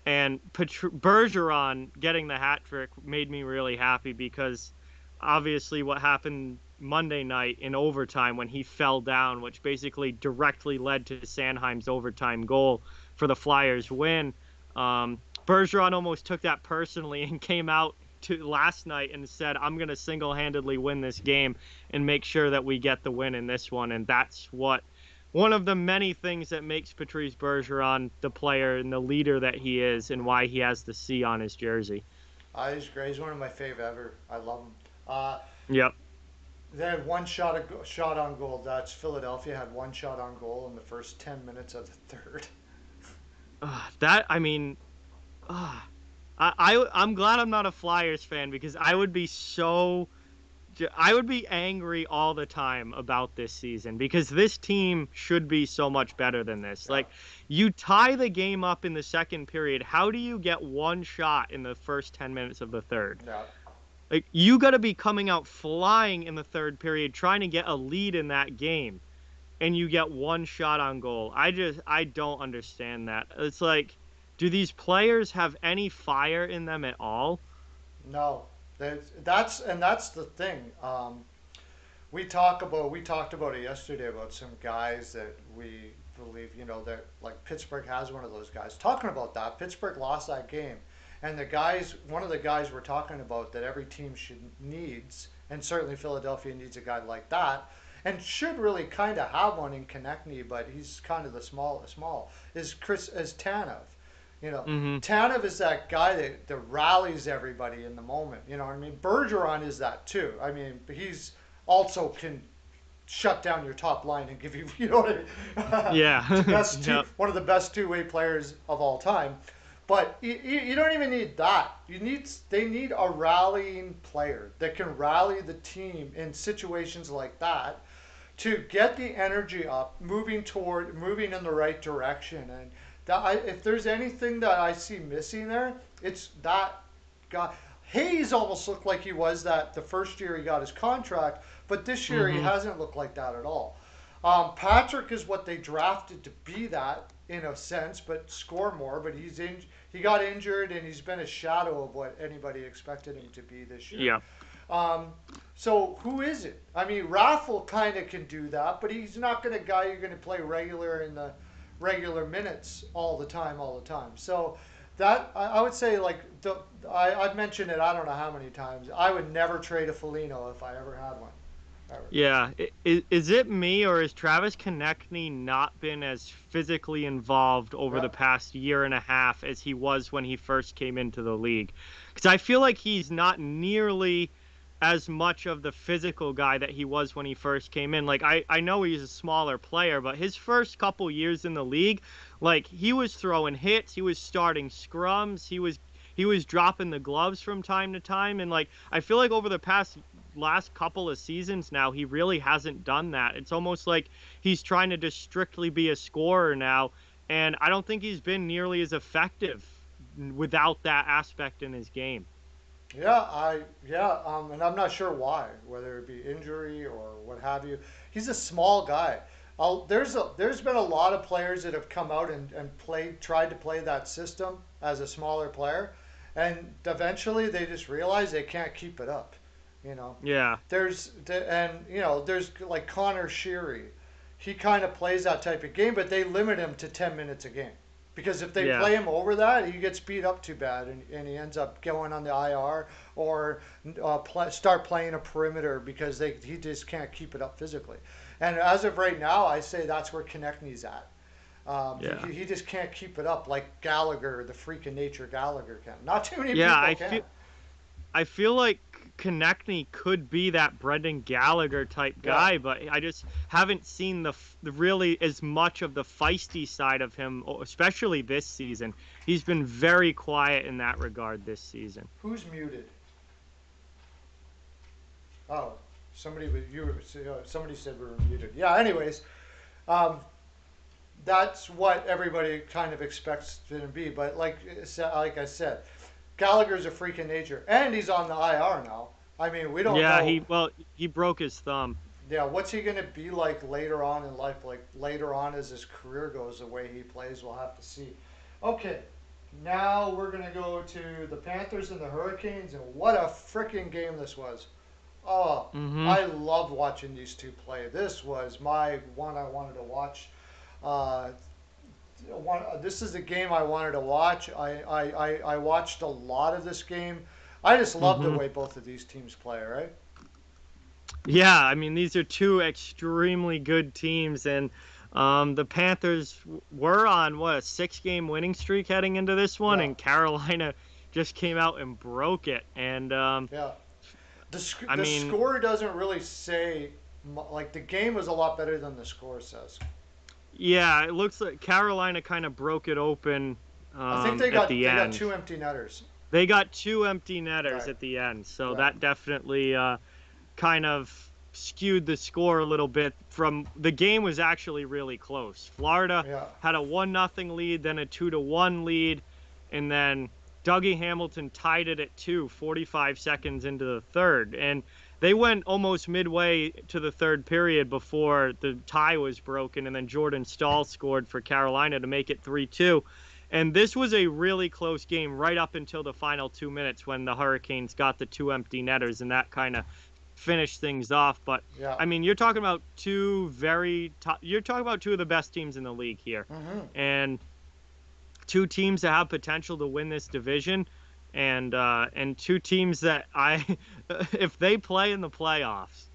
And Bergeron getting the hat trick made me really happy because obviously what happened Monday night in overtime when he fell down, which basically directly led to Sanheim's overtime goal for the Flyers win. Bergeron almost took that personally and came out to last night and said, I'm going to single-handedly win this game and make sure that we get the win in this one. And that's one of the many things that makes Patrice Bergeron the player and the leader that he is and why he has the C on his jersey. He's great. He's one of my favorite ever. I love him. Yep. They had one shot on goal. That's Philadelphia had one shot on goal in the first 10 minutes of the third. That, I mean, uh, I'm glad I'm not a Flyers fan because I would be angry all the time about this season because this team should be so much better than this. Yeah, Like, you tie the game up in the second period. How do you get one shot in the first 10 minutes of the third? yeah, Like, you got to be coming out flying in the third period trying to get a lead in that game, and you get one shot on goal. I don't understand that. It's like, do these players have any fire in them at all? no, that's the thing. We talked about it yesterday about some guys that we believe that like Pittsburgh has one of those guys. Talking about that, Pittsburgh lost that game, and one of the guys we're talking about that every team should needs, and certainly Philadelphia needs a guy like that, and should really kind of have one in Konechny, but he's kind of the small is Tanev. Mm-hmm. Tanev is that guy that rallies everybody in the moment. You know what I mean? Bergeron is that too. I mean, he's also can shut down your top line and give you, you know what I mean? Yeah. Best Yep. one of the best two-way players of all time. But you don't even need that. They need a rallying player that can rally the team in situations like that to get the energy up, moving in the right direction. And if there's anything that I see missing there, it's that guy. Hayes almost looked like he was that the first year he got his contract, but this year he Mm-hmm. hasn't looked like that at all. Patrick is what they drafted to be that in a sense, but score more. But he got injured and he's been a shadow of what anybody expected him to be this year. Yeah. Um, so who is it? I mean, Raffle kind of can do that, but he's not going to guy you're going to play regular in the regular minutes all the time. So that I would say like I've mentioned it I don't know how many times. I would never trade a Foligno if I ever had one. Ever. Yeah. Is it me or has Travis Konechny not been as physically involved over the Yeah. past year and a half as he was when he first came into the league? Because I feel like he's not nearly as much of the physical guy that he was when he first came in. Like I know he's a smaller player, but his first couple years in the league, like he was throwing hits, he was starting scrums, he was dropping the gloves from time to time, and like I feel like over the past last couple of seasons now he really hasn't done that. It's almost like he's trying to just strictly be a scorer now, and I don't think he's been nearly as effective without that aspect in his game. And I'm not sure why, whether it be injury or what have you. He's a small guy. There's been a lot of players that have come out and tried to play that system as a smaller player, and eventually they just realize they can't keep it up. You know, Yeah. there's like Connor Sheary. He kind of plays that type of game, but they limit him to 10 minutes a game. Because if they Yeah. play him over that, he gets beat up too bad, and he ends up going on the IR or start playing a perimeter because he just can't keep it up physically. And as of right now, I say that's where Konechny's at. Yeah. He just can't keep it up like Gallagher, the freak of nature Gallagher can. Not too many Yeah, people I can. feel I feel like Konechny could be that Brendan Gallagher type Yeah. guy, but I just haven't seen the really as much of the feisty side of him, especially this season. He's been very quiet in that regard this season. Who's muted? Oh, somebody said we were muted. Yeah. Anyways, um, that's what everybody kind of expects it to be. But like I said, Gallagher's a freak of nature, and he's on the IR now. I mean, we don't Yeah, know. he broke his thumb. Yeah, what's he going to be like later on in life? Like later on as his career goes, the way he plays, we'll have to see. Okay, now we're going to go to the Panthers and the Hurricanes, and what a freaking game this was. Oh, Mhm. I loved watching these two play. This was my one I wanted to watch. Uh, this is the game I wanted to watch. I watched a lot of this game. I just love the Mhm. way both of these teams play, right? Yeah, I mean these are two extremely good teams, and the Panthers were on what a 6-game winning streak heading into this one, Yeah, and Carolina just came out and broke it. And yeah. I The mean, score doesn't really say, like, the game was a lot better than the score says. yeah, it looks like Carolina kind of broke it open I think at the they got end. two empty netters. They got two empty netters Right, at the end, so right. that definitely kind of skewed the score a little bit. From the game was actually really close. Florida Yeah, had a 1-0 lead, then a 2-1 lead, and then Dougie Hamilton tied it at 45 seconds into the third. And they went almost midway to the third period before the tie was broken, and then Jordan Stahl scored for Carolina to make it 3-2. And this was a really close game right up until the final 2 minutes when the Hurricanes got the two empty netters, and that kind of finished things off. But yeah. I mean, you're talking about two very top, you're talking about two of the best teams in the league here, Mm-hmm. and two teams that have potential to win this division, and two teams that if they play in the playoffs,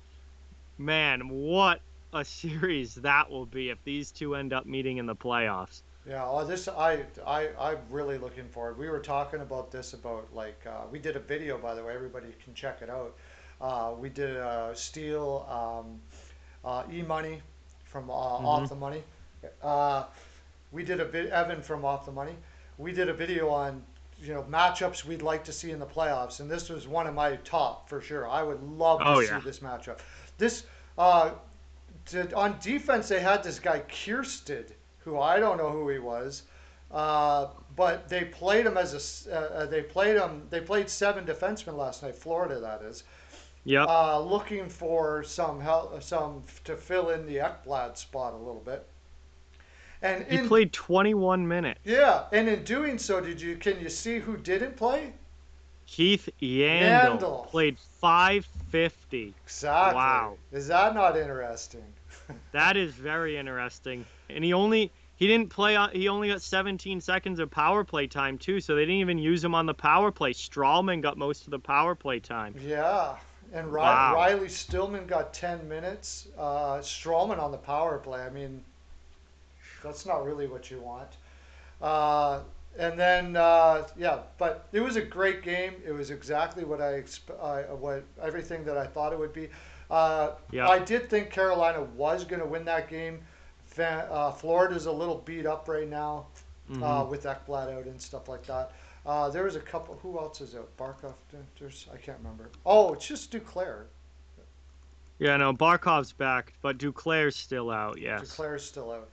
man, what a series that will be if these two end up meeting in the playoffs. Yeah, I'm really looking forward. We were talking about this about like we did a video by the way. Everybody can check it out. We did Steel E Money from Off Hmm. the Money. Uh, we did Evan from Off the Money. we did a video on matchups we'd like to see in the playoffs, and this was one of my top for sure. I would love to Oh see yeah. this matchup. This uh, on defense they had this guy Kiersted, who I don't know who he was, but they played him as they played seven defensemen last night. Florida, that is. Yep. Looking for some help, some to fill in the Ekblad spot a little bit. And He in played 21 minutes. Yeah, and in doing so, can you see who didn't play? Keith Yandel Yandel. played 550. Exactly. Wow. Is that not interesting? That is very interesting. And he didn't play on, he only got 17 seconds of power play time too, so they didn't even use him on the power play. Strawman got most of the power play time. Yeah, and Wow. Riley Stillman got 10 minutes. Strawman on the power play. I mean, that's not really what you want. Uh, and then yeah, but it was a great game. It was exactly what everything that I thought it would be. Yep. I did think Carolina was going to win that game. Florida's a little beat up right now Hmm. with Ekblad out and stuff like that. There was a couple. Who else is out? Barkov. I can't remember. Oh, it's just Duclair. Yeah, no, Barkov's back, but Duclair's still out, yes. Duclair's still out.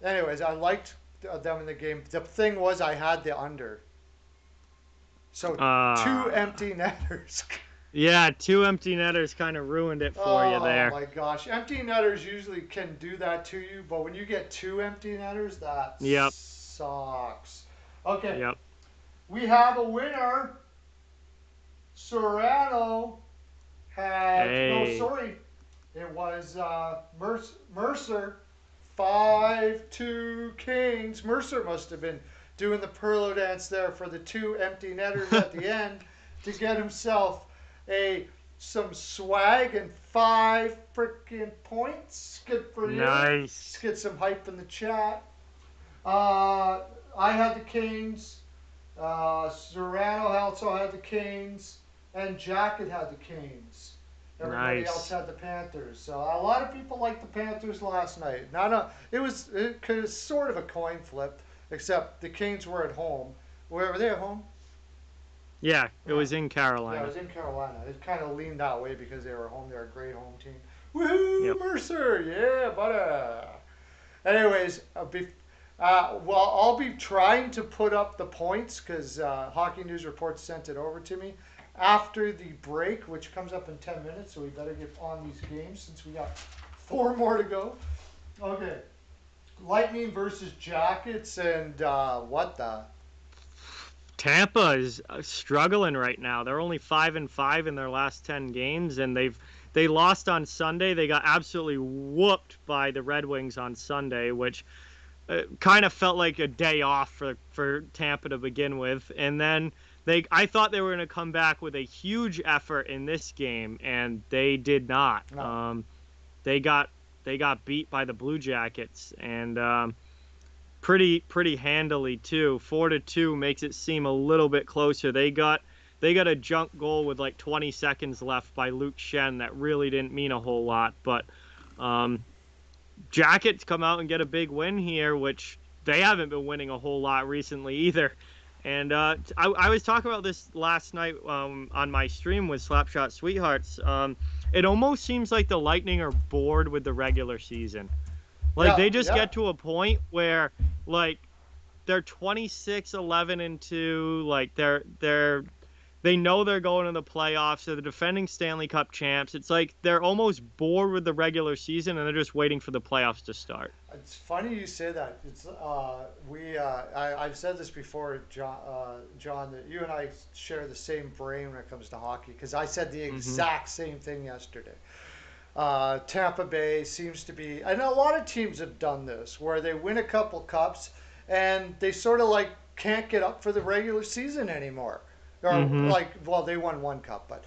Anyways, I liked them in the game. The thing was, I had the under. So two Uh, empty netters. yeah, two empty netters kind of ruined it for you Oh there. my gosh. Empty netters usually can do that to you, but when you get two empty netters, that Yep, sucks. Okay, yep. we have a winner. Serrano had, no, Hey, sorry, it was Mercer. 5-2 Kings. Mercer must have been doing the Perlo dance there for the two empty netters at the end to get himself a some swag and 5 freaking points. Good for you. Let's nice. get some hype in the chat. Uh, I had the Kings. Serrano also had the Kings, and Jacket had the Kings. Everybody else Nice. had the Panthers. So a lot of people liked the Panthers last night. It was sort of a coin flip, except the Kings were at home. Were they at home? Yeah, it Yeah. was in Yeah, it Carolina. was in Carolina. It kind of leaned that way because they were home. They're a great home team. Woohoo, Yep. Mercer! Yeah, buddy. Anyways, well, I'll be trying to put up the points because Hockey News Report sent it over to me after the break, which comes up in 10 minutes. So we better get on these games since we got 4 more to go. Okay, Lightning versus Jackets, and what the? Tampa is struggling right now. They're only 5-5 in their last 10 games, and they lost on Sunday. They got absolutely whooped by the Red Wings on Sunday, which kind of felt like a day off for Tampa to begin with. And then I thought they were going to come back with a huge effort in this game, and they did not. No. They got they got beat by the Blue Jackets, and pretty handily too. 4-2 makes it seem a little bit closer. They got a junk goal with like 20 seconds left by Luke Shen that really didn't mean a whole lot, but um, Jackets come out and get a big win here, which they haven't been winning a whole lot recently either. And I was talking about this last night on my stream with Slapshot Sweethearts. It almost seems like the Lightning are bored with the regular season. Like Yeah, they just yeah. get to a point where like they're 26-11-2. Like they know they're going to the playoffs. They're the defending Stanley Cup champs. It's like they're almost bored with the regular season and they're just waiting for the playoffs to start. It's funny you say that. I've said this before, John, that you and I share the same brain when it comes to hockey because I said the Hmm. exact same thing yesterday. Tampa Bay seems to be, and a lot of teams have done this, where they win a couple cups and they sort of like can't get up for the regular season anymore. Or Hmm. like, well, they won one cup, but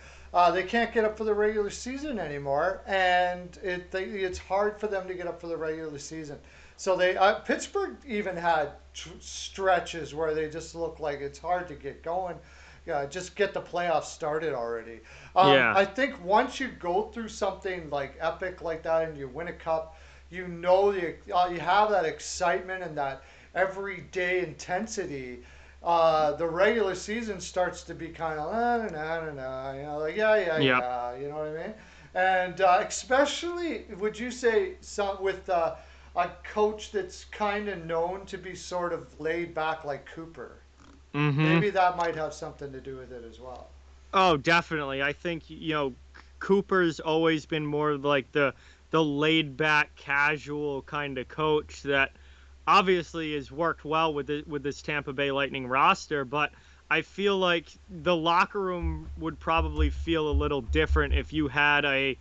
they can't get up for the regular season anymore, and it's hard for them to get up for the regular season. So Pittsburgh even had stretches where they just look like it's hard to get going. Just get the playoffs started already. Yeah. I think once you go through something like epic like that and you win a cup, you know you have that excitement and that everyday intensity, the regular season starts to be kind of you know, like Yep. you know what I mean? And especially, would you say some with a coach that's kind of known to be sort of laid back like Cooper? Mm-hmm. Maybe that might have something to do with it as well. Oh, definitely. I think, Cooper's always been more like the laid back, casual kind of coach that obviously has worked well with this Tampa Bay Lightning roster, but I feel like the locker room would probably feel a little different if you had a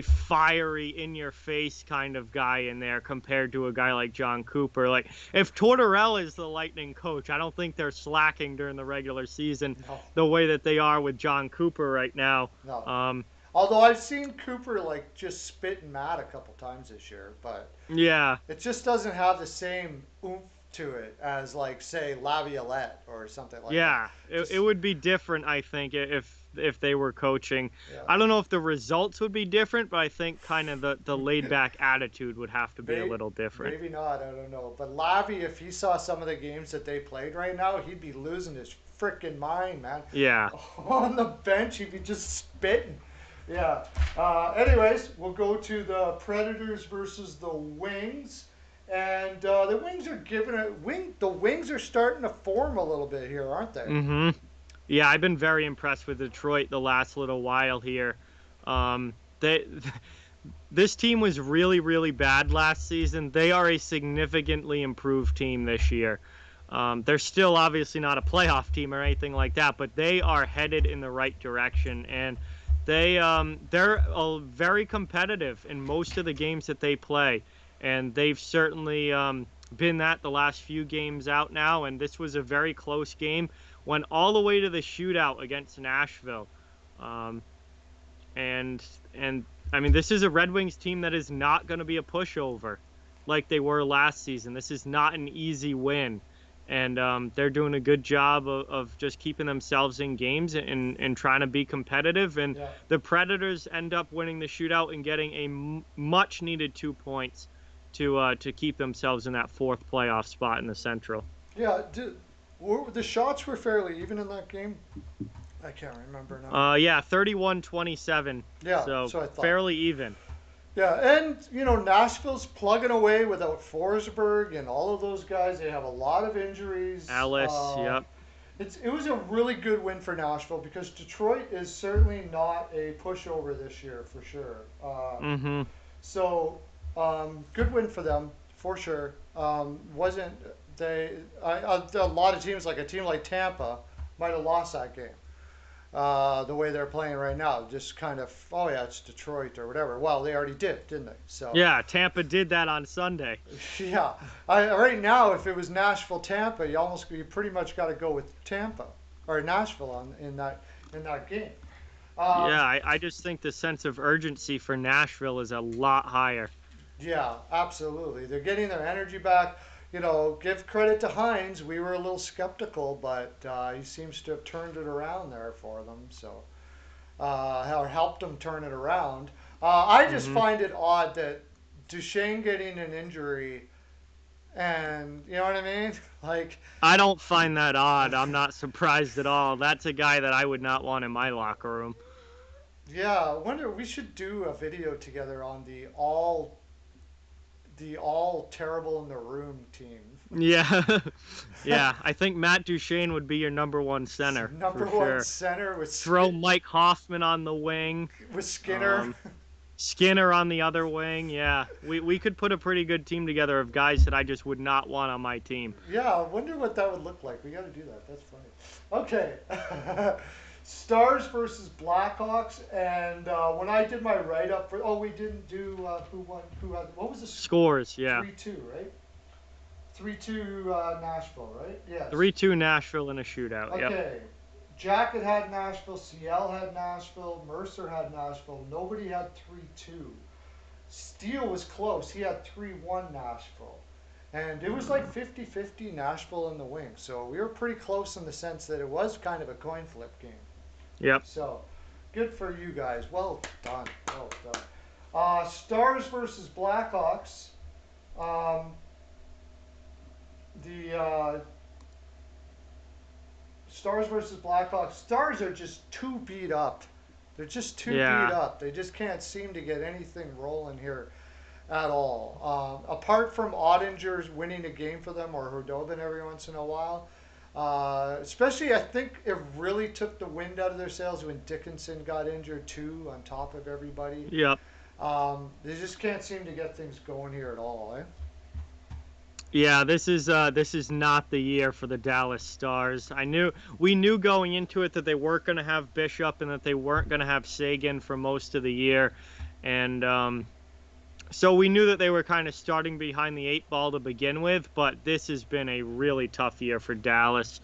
fiery in your face kind of guy in there compared to a guy like John Cooper. Like if Tortorella is the Lightning coach, I don't think they're slacking during the regular season No, the way that they are with John Cooper right now. no. Um, Although I've seen Cooper like just spit and mad a couple times this year, but yeah, it just doesn't have the same oomph to it as like say Laviolette or something like that. yeah, it Just would be different, I think, if they were coaching. yeah, I don't know if the results would be different, but I think kind of the laid back attitude would have to be a maybe little different. maybe not. I don't know. But Lavi, if he saw some of the games that they played right now, he'd be losing his freaking mind, man. Yeah. On the bench, he'd be just spitting. Yeah. Anyways, we'll go to the Predators versus the Wings. And the Wings are giving it wing. The Wings are starting to form a little bit here, aren't they? Mm-hmm. Yeah, I've been very impressed with Detroit the last little while here. They this team was really, really bad last season. They are a significantly improved team this year. They're still obviously not a playoff team or anything like that, but they are headed in the right direction, and they're very competitive in most of the games that they play, and they've certainly been that the last few games out now. And this was a very close game, went all the way to the shootout against Nashville. Um, and I mean, this is a Red Wings team that is not going to be a pushover like they were last season. This is not an easy win, and they're doing a good job of just keeping themselves in games and trying to be competitive. And Yeah. the Predators end up winning the shootout and getting a much needed 2 points to keep themselves in that fourth playoff spot in the Central. Yeah. The shots were fairly even in that game. I can't remember now. Yeah, 31-27, Yeah. so So I thought. fairly even. Yeah, and you know Nashville's plugging away without Forsberg and all of those guys. They have a lot of injuries. Alice, yep. It was a really good win for Nashville because Detroit is certainly not a pushover this year for sure. Mm-hmm. So good win for them for sure. Wasn't they? A lot of teams like a team like Tampa might have lost that game. The way they're playing right now, just kind of, oh yeah, it's Detroit or whatever. Well, they already did, didn't they? So Yeah, Tampa did that on Sunday. yeah, right now, if it was Nashville Tampa, you pretty much got to go with Tampa or Nashville in that game. Um, Yeah, I just think the sense of urgency for Nashville is a lot higher. yeah, absolutely. They're getting their energy back. You know, give credit to Hines. We were a little skeptical, but he seems to have turned it around there for them. So, or helped them turn it around. I just Hmm. find it odd that Duchesne getting an injury, and you know what I mean? Like, I don't find that odd. I'm not surprised at all. That's a guy that I would not want in my locker room. yeah, I wonder we should do a video together on the all terrible in the room team. Yeah. Yeah, I think Matt Duchene would be your number one center Number for one sure. center Throw Mike Hoffman on the wing. with Skinner. Um, Skinner on the other wing. Yeah, we could put a pretty good team together of guys that I just would not want on my team. Yeah, I wonder what that would look like. We got to do that. That's funny. Okay. Stars versus Blackhawks, and when I did my write up for, we didn't do who won, who had, what was the score? Scores, yeah. 3-2, right? 3-2 Nashville, right? Yes. 3-2 Nashville in a shootout. Yep. Okay. Jacket had Nashville, CL had Nashville, Mercer had Nashville. Nobody had 3-2. Steele was close. He had 3-1 Nashville. And it was like 50-50 Nashville in the wing. So we were pretty close in the sense that it was kind of a coin flip game. Yep. So good for you guys. Well done. Well done. Stars versus Blackhawks. Um, the Stars versus Blackhawks. Stars are just too beat up. They're just too beat Yeah. up. They just can't seem to get anything rolling here at all. Apart from Ottinger's winning a game for them or Hudobin every once in a while, especially I think it really took the wind out of their sails when Dickinson got injured too, on top of everybody. Yep. They just can't seem to get things going here at all, eh? Yeah, this is not the year for the Dallas Stars. We knew going into it that they weren't going to have Bishop and that they weren't going to have Sagan for most of the year, and so we knew that they were kind of starting behind the eight ball to begin with. But this has been a really tough year for Dallas.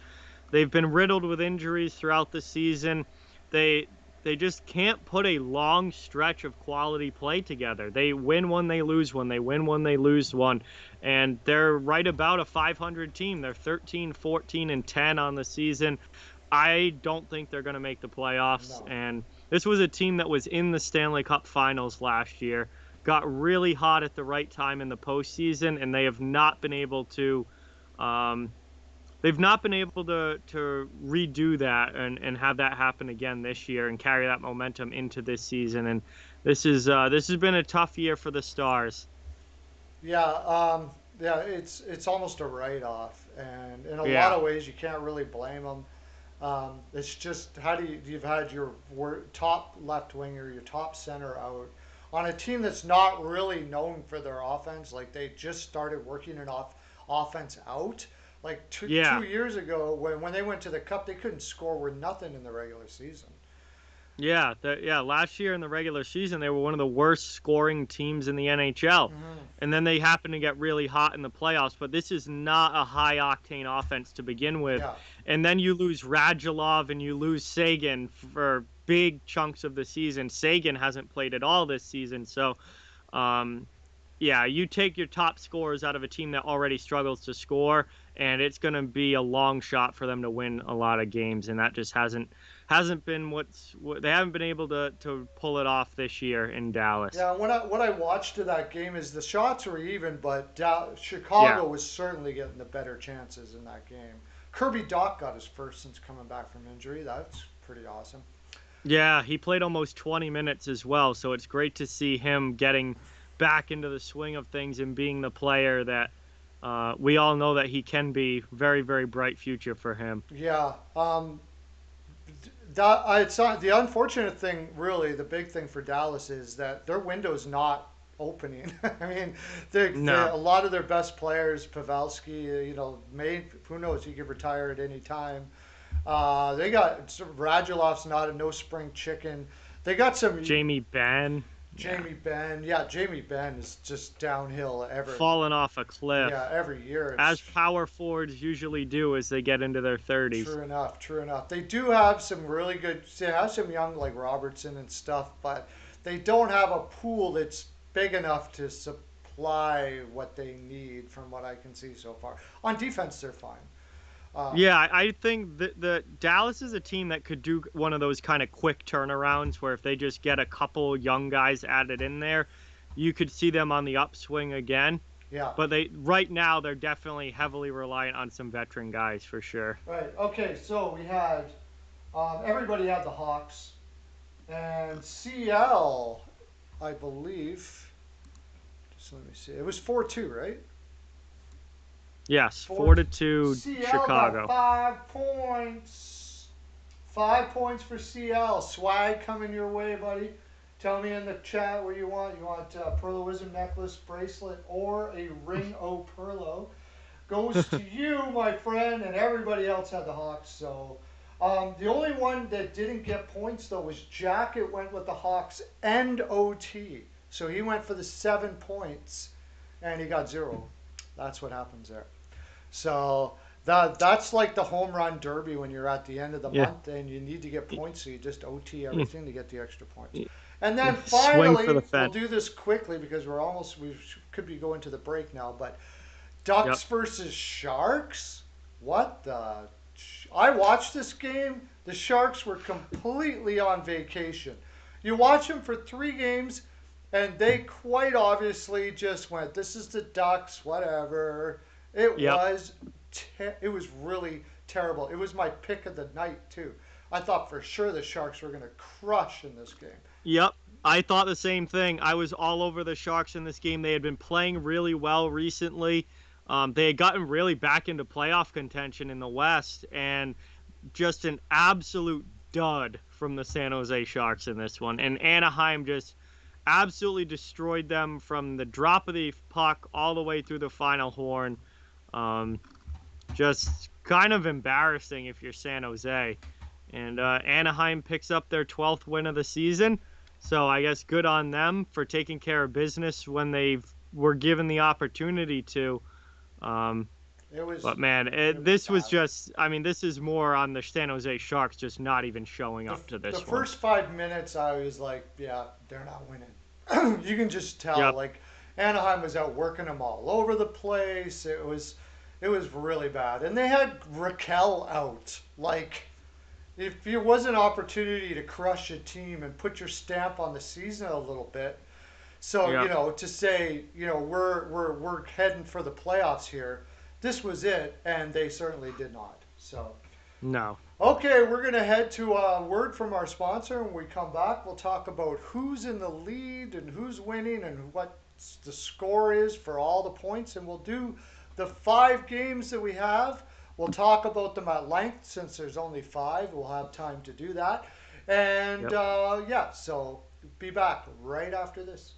They've been riddled with injuries throughout the season. They they just can't put a long stretch of quality play together. They win one, they lose one. They win one, they lose one. And they're right about a 500 team. They're 13, 14, and 10 on the season. I don't think they're going to make the playoffs. No. And this was a team that was in the Stanley Cup Finals last year, got really hot at the right time in the postseason, and they have not been able to um, they've not been able to redo that and have that happen again this year and carry that momentum into this season. And this has been a tough year for the Stars. Yeah, yeah, it's almost a write-off, and in a lot Yeah, of ways, you can't really blame them. It's just how do you've had your top left winger, your top center out on a team that's not really known for their offense. Like they just started working an offense out. Like two yeah. years ago, when they went to the cup, they couldn't score worth nothing in the regular season. Yeah. Last year in the regular season, they were one of the worst scoring teams in the NHL, Mm, and then they happened to get really hot in the playoffs. But this is not a high octane offense to begin with, yeah, and then you lose Radulov and you lose Sagan for big chunks of the season. Sagan hasn't played at all this season, so um, yeah, you take your top scorers out of a team that already struggles to score, and it's going to be a long shot for them to win a lot of games, and that just hasn't been what they haven't been able to pull it off this year in Dallas. yeah. What I watched of that game is the shots were even, but Yeah, Chicago was certainly getting the better chances in that game. Kirby Doc got his first since coming back from injury. That's pretty awesome. yeah, he played almost 20 minutes as well, so it's great to see him getting back into the swing of things and being the player that we all know that he can be. Very, very bright future for him. Yeah. That it's not, the unfortunate thing, really, the big thing for Dallas is that their window's not opening. I mean, No, a lot of their best players, Pavelski, may who knows, he could retire at any time. They got Radulov's not a no spring chicken. They got some Jamie Benn. Yeah. Jamie Benn. Yeah, Jamie Benn is just downhill Fallen off a yeah, cliff, every year. as It's power forwards usually do as they get into their 30s. true enough. True enough. They do have some really good. They have some young like Robertson and stuff, but they don't have a pool that's big enough to supply what they need. From what I can see so far, on defense they're fine. Um, Yeah, I think that the Dallas is a team that could do one of those kind of quick turnarounds where if they just get a couple young guys added in there, you could see them on the upswing again. yeah. But they right now they're definitely heavily reliant on some veteran guys for sure. Right. Okay. So we had everybody had the Hawks and CL, I believe. Just let me see. It was 4-2, right? Yes, Four. 4-2 CL got Chicago. 5 points. 5 points for CL. Swag coming your way, buddy. Tell me in the chat what you want. You want a Perloism necklace, bracelet, or a ring o' Perlo? Goes to you, my friend, and everybody else had the Hawks. So the only one that didn't get points though was Jack. It went with the Hawks and OT. So he went for the 7 points, and he got zero. That's what happens there. So that's like the home run derby when you're at the end of the Yeah. month and you need to get points, so you just OT everything to get the extra points. And then Swing for the finally, we'll fence. do this quickly because we could be going to the break now. But Yep. Ducks versus Sharks. What the? I watched this game. The Sharks were completely on vacation. You watch them for 3 games, and they quite obviously just went, "This is the Ducks, whatever." It Yep. was it was really terrible. It was my pick of the night too. I thought for sure the Sharks were going to crush in this game. Yep. I thought the same thing. I was all over the Sharks in this game. They had been playing really well recently. They had gotten really back into playoff contention in the West, and just an absolute dud from the San Jose Sharks in this one. And Anaheim just absolutely destroyed them from the drop of the puck all the way through the final horn. Um, just kind of embarrassing if you're San Jose. And Anaheim picks up their 12th win of the season. So I guess good on them for taking care of business when they were given the opportunity to. Um, It was but man, it was this was bad. just, I mean, this is more on the San Jose Sharks just not even showing The up to the this one. first 5 minutes, I was like, yeah, they're not winning. You can just tell. Yep. Like Anaheim was out working them all over the place. It was really bad, and they had Raquel out. Like if it was an opportunity to crush a team and put your stamp on the season a little bit, so Yep. to say we're heading for the playoffs here, this was it, and they certainly did not. So No. okay, we're gonna head to a word from our sponsor. When we come back, we'll talk about who's in the lead and who's winning and what the score is for all the points, and we'll do the 5 games that we have. We'll talk about them at length since there's only 5. We'll have time to do that. And Yep. yeah, so be back right after this.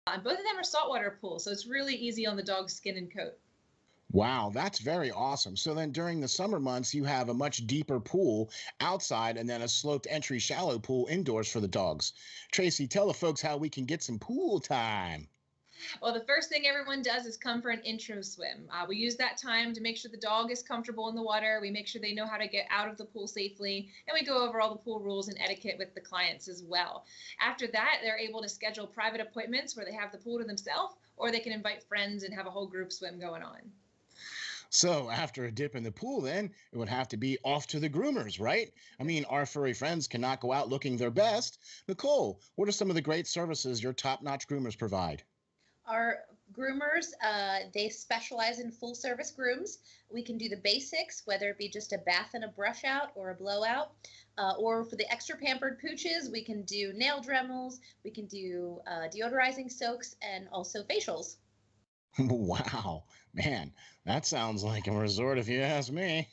And both of them are saltwater pools, so it's really easy on the dog's skin and coat. Wow, that's very awesome. So then during the summer months, you have a much deeper pool outside and then a sloped entry shallow pool indoors for the dogs. Tracy, tell the folks how we can get some pool time. Well, the first thing everyone does is come for an intro swim. We use that time to make sure the dog is comfortable in the water. We make sure they know how to get out of the pool safely, and we go over all the pool rules and etiquette with the clients as well. After that, they're able to schedule private appointments where they have the pool to themselves, or they can invite friends and have a whole group swim going on. So after a dip in the pool, then it would have to be off to the groomers, right? I mean, our furry friends cannot go out looking their best. Nicole, what are some of the great services your top notch groomers provide? Our groomers, they specialize in full service grooms. We can do the basics, whether it be just a bath and a brush out or a blowout. Or for the extra pampered pooches, we can do nail dremels, we can do deodorizing soaks, and also facials. Wow, man, that sounds like a resort if you ask me.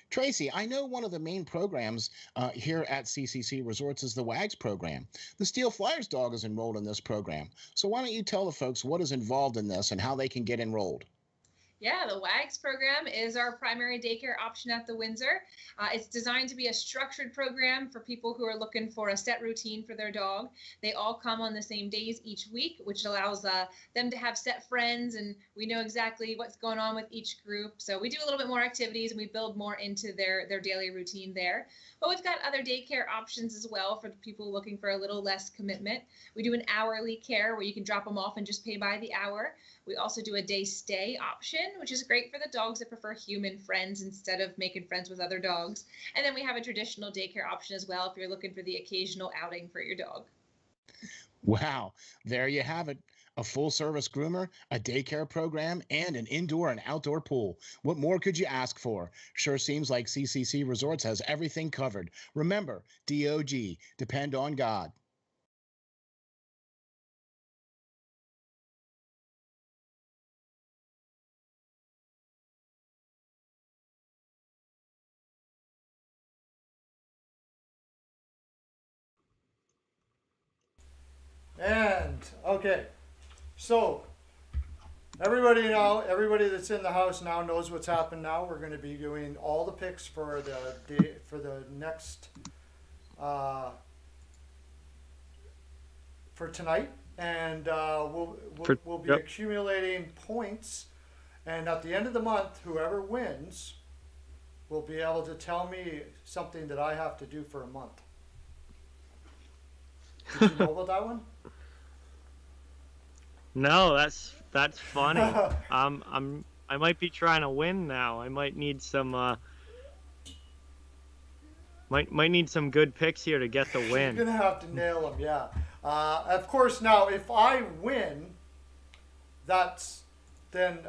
Tracy, I know one of the main programs here at CCC Resorts is the WAGS program. The Steel Flyers dog is enrolled in this program. So why don't you tell the folks what is involved in this and how they can get enrolled? Yeah, the WAGS program is our primary daycare option at the Windsor. It's designed to be a structured program for people who are looking for a set routine for their dog. They all come on the same days each week, which allows them to have set friends, and we know exactly what's going on with each group. So we do a little bit more activities and we build more into their daily routine there. But we've got other daycare options as well for people looking for a little less commitment. We do an hourly care where you can drop them off and just pay by the hour. We also do a day stay option, which is great for the dogs that prefer human friends instead of making friends with other dogs. And then we have a traditional daycare option as well if you're looking for the occasional outing for your dog. Wow, there you have it. A full service groomer, a daycare program, and an indoor and outdoor pool. What more could you ask for? Sure seems like CCC Resorts has everything covered. Remember, DOG, depend on God. And okay, so everybody that's in the house now knows what's happened. Now we're going to be doing all the picks for the day, for the next uh, for tonight, and we'll be Yep. accumulating points. And at the end of the month, whoever wins will be able to tell me something that I have to do for a month. Did you know about that one? No, that's funny. I might be trying to win now. I might need some might need some good picks here to get the You're win. gonna have to nail them, yeah. Of course, now if I win, that's then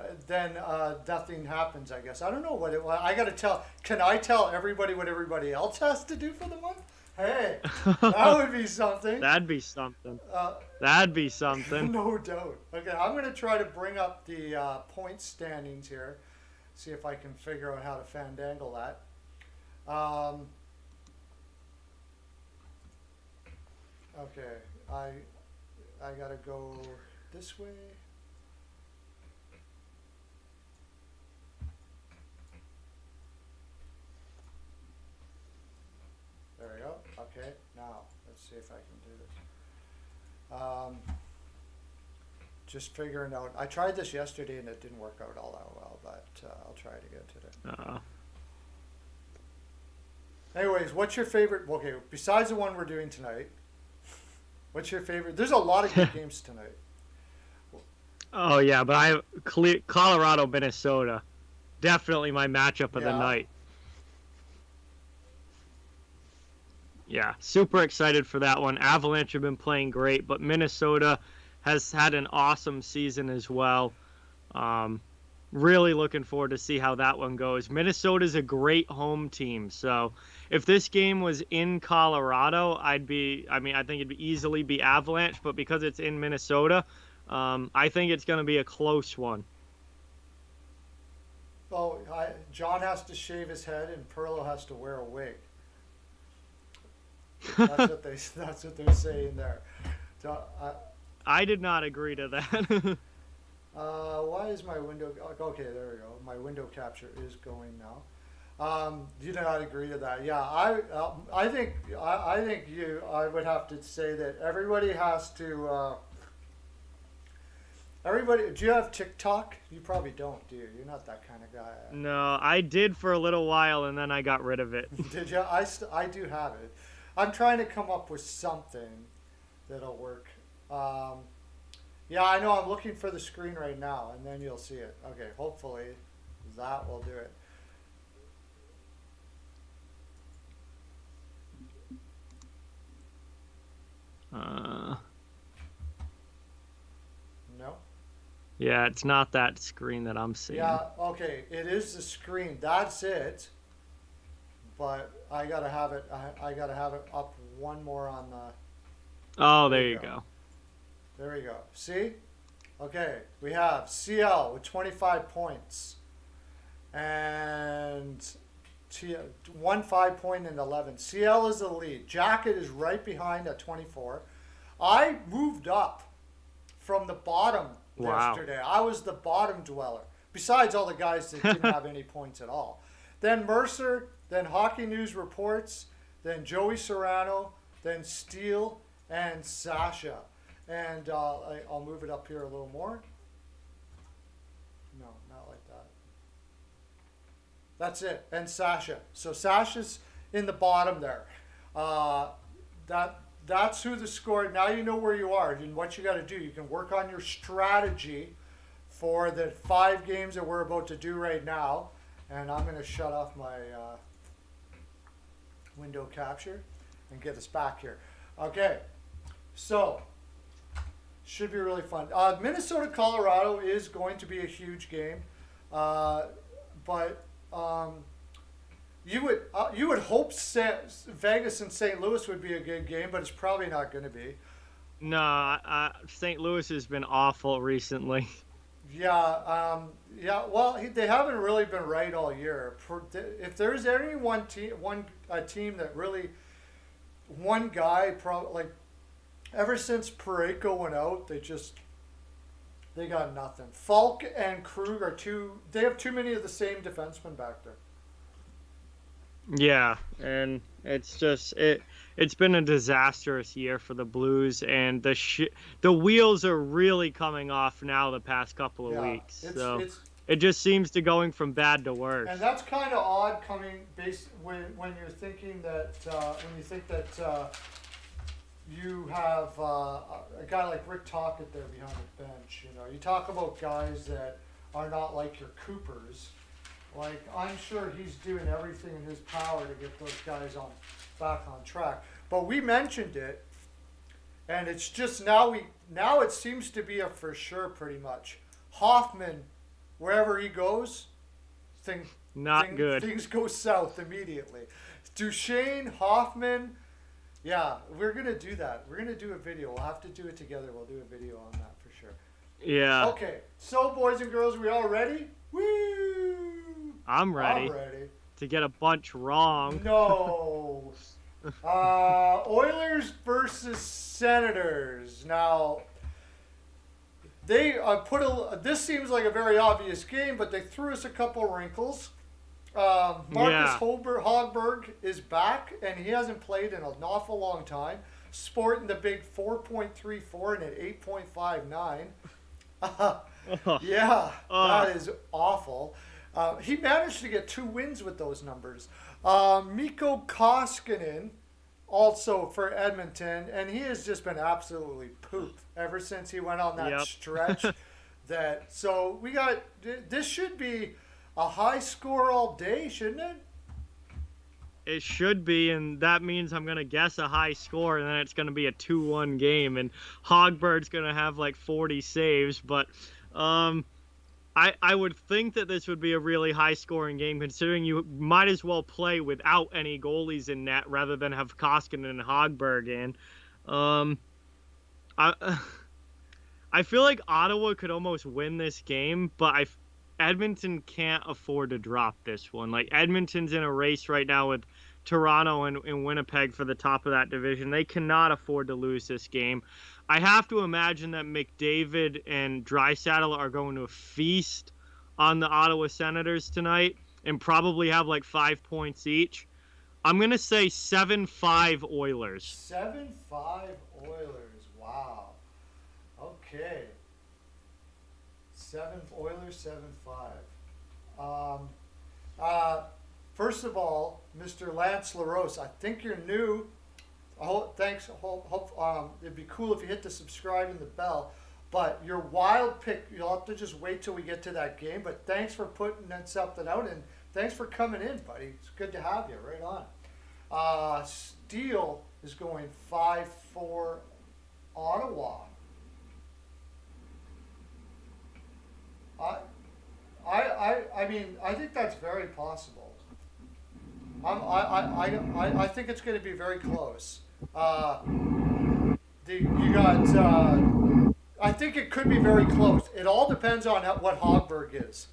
nothing happens. I guess I don't know what it. I gotta tell. Can I tell everybody what everybody else has to do for the month? Hey, that would be something. That'd be something. Uh, That'd be something. no doubt. Okay, I'm gonna try to bring up the point standings here. See if I can figure out how to fandangle that. Okay, I gotta go this way. There we go. Okay, now let's see if I can do this. Just figuring out. I tried this yesterday and it didn't work out all that well, but I'll try it again today. Anyways, what's your favorite? Okay, besides the one we're doing tonight, what's your favorite? There's a lot of good games tonight. Oh yeah, but Colorado, Minnesota, definitely my matchup of the Yeah. night. Yeah, super excited for that one. Avalanche have been playing great, but Minnesota has had an awesome season as well. Really looking forward to see how that one goes. Minnesota's a great home team, so if this game was in Colorado, I think it'd easily be Avalanche, but because it's in Minnesota, I think it's going to be a close one. Oh, John has to shave his head and Perlo has to wear a wig. That's what they're saying there. So, I did not agree to that. why is my window? Okay, there we go. My window capture is going now. You do not agree to that? Yeah, I think I would have to say that everybody has to. Everybody, do you have TikTok? You probably don't, do you? You're not that kind of guy. No, I did for a little while, and then I got rid of it. Did you? I do have it. I'm trying to come up with something that'll work. Yeah, I know. I'm looking for the screen right now, and then you'll see it. Okay, hopefully that will do it. No? Yeah, it's not that screen that I'm seeing. Yeah, okay. It is the screen. That's it. But I gotta have it. I gotta have it up one more on the. Oh, there you go. There we go. See? Okay, we have CL with 25 points. And 1 5 point and 11. CL is the lead. Jacket is right behind at 24. I moved up from the bottom Wow. yesterday. I was the bottom dweller. besides all the guys that didn't have any points at all. Then Mercer, then Hockey News Reports, then Joey Serrano, then Steele, and Sasha. And I'll move it up here a little more. No, not like that. That's it. And Sasha. So Sasha's in the bottom there. That's who the score. Now you know where you are and what you got to do. You can work on your strategy for the 5 games that we're about to do right now. And I'm going to shut off my window capture and get us back here. Okay, so should be really fun. Minnesota Colorado is going to be a huge game, but you would hope Vegas and St. Louis would be a good game, but it's probably not going to be. No, St. Louis has been awful recently. Yeah, yeah. Well, they haven't really been right all year. If there's any one team that really, one guy probably like, ever since Parayko went out, they got nothing. Falk and Krug are they have too many of the same defensemen back there. Yeah, and it's been a disastrous year for the Blues, and the wheels are really coming off now the past couple of weeks. So it just seems to going from bad to worse. And that's kind of odd coming when you're thinking that you have a guy like Rick Tocchet there behind the bench. You know, you talk about guys that are not like your Coopers. Like, I'm sure he's doing everything in his power to get those guys back on track. But we mentioned it, and it's just now it seems to be a for sure pretty much. Hoffman, wherever he goes, things go south immediately. Duchesne, Hoffman, yeah, we're gonna do that. We're gonna do a video. We'll have to do it together. We'll do a video on that for sure. Yeah. Okay, so boys and girls, we all ready? Woo! I'm ready to get a bunch wrong. No. Oilers versus Senators. Now, they this seems like a very obvious game, but they threw us a couple wrinkles. Marcus Hogberg is back, and he hasn't played in an awful long time, sporting the big 4.34 and an 8.59. Yeah, that is awful. He managed to get 2 wins with those numbers. Mikko Koskinen, also for Edmonton, and he has just been absolutely pooped ever since he went on that stretch. So we got, this should be a high score all day, shouldn't it? It should be, and that means I'm going to guess a high score, and then it's going to be a 2-1 game, and Hogberg's going to have like 40 saves, but I would think that this would be a really high-scoring game, considering you might as well play without any goalies in net rather than have Koskinen and Hogberg in. I feel like Ottawa could almost win this game, but Edmonton can't afford to drop this one. Like, Edmonton's in a race right now with Toronto and Winnipeg for the top of that division. They cannot afford to lose this game. I have to imagine that McDavid and Draisaitl are going to feast on the Ottawa Senators tonight and probably have like 5 points each. I'm going to say 7-5 Oilers. 7-5 Oilers. Wow. Okay. Oilers 7-5. First of all, Mr. Lance LaRose, I think you're new. Thanks. It'd be cool if you hit the subscribe and the bell. But your wild pick, you'll have to just wait till we get to that game. But thanks for putting something out, and thanks for coming in, buddy. It's good to have you. Right on. Steele is going 5-4 Ottawa. I mean, I think that's very possible. I think it's going to be very close. I think it could be very close. It all depends on what Hogberg is,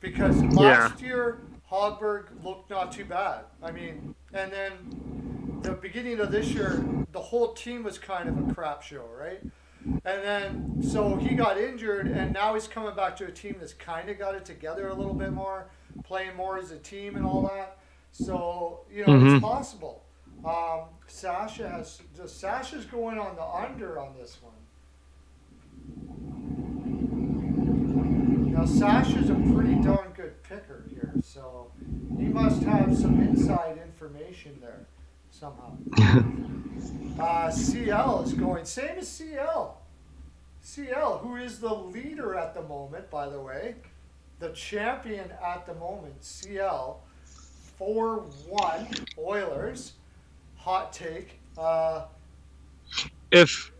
because last year Hogberg looked not too bad. I mean, and then the beginning of this year, the whole team was kind of a crap show, right? And then, so he got injured, and now he's coming back to a team that's kind of got it together a little bit more, playing more as a team and all that. So, it's Mm-hmm. possible. Sasha's going on the under on this one. Now, Sasha's a pretty darn good picker here, so he must have some inside information there somehow. CL is going, same as CL. CL, who is the leader at the moment, by the way, the champion at the moment, CL, 4-1 Oilers. Hot take. If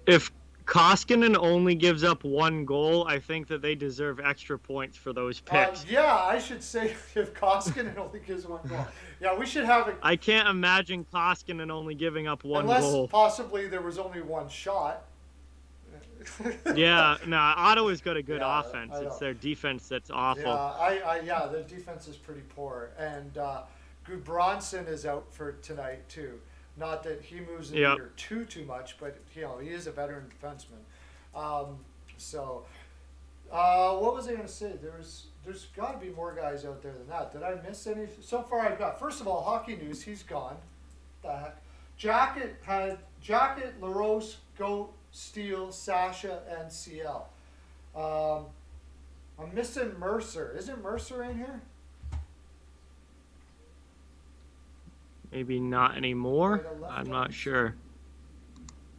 Koskinen only gives up one goal, I think that they deserve extra points for those picks. Yeah, I should say if Koskinen only gives one goal. Yeah, we should have it. I can't imagine Koskinen only giving up one unless goal. Possibly there was only one shot. Yeah, no, Ottawa's got a good Yeah, offense. It's their defense that's awful. Yeah, their defense is pretty poor, and Gudbranson is out for tonight too. Not that he moves in Yep. either too much, but he is a veteran defenseman. What was I going to say? There's got to be more guys out there than that. Did I miss any? So far, I've got, first of all, hockey news. He's gone. What the heck? Jacket, LaRose, Goat, Steele, Sasha, and CL. I'm missing Mercer. Isn't Mercer in here? Maybe not anymore. Right, left I'm out. not sure.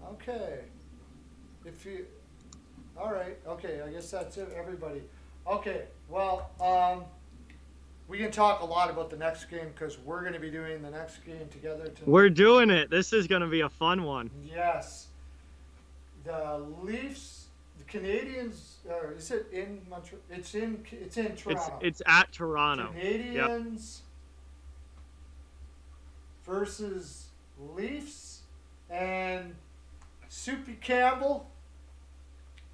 Okay. All right. Okay. I guess that's it. Everybody. Okay. Well, we can talk a lot about the next game because we're going to be doing the next game together. We're doing it. This is going to be a fun one. Yes. The Leafs, the Canadians. Is it in Montreal? It's in Toronto. It's at Toronto. Canadians versus Leafs, and Soupy Campbell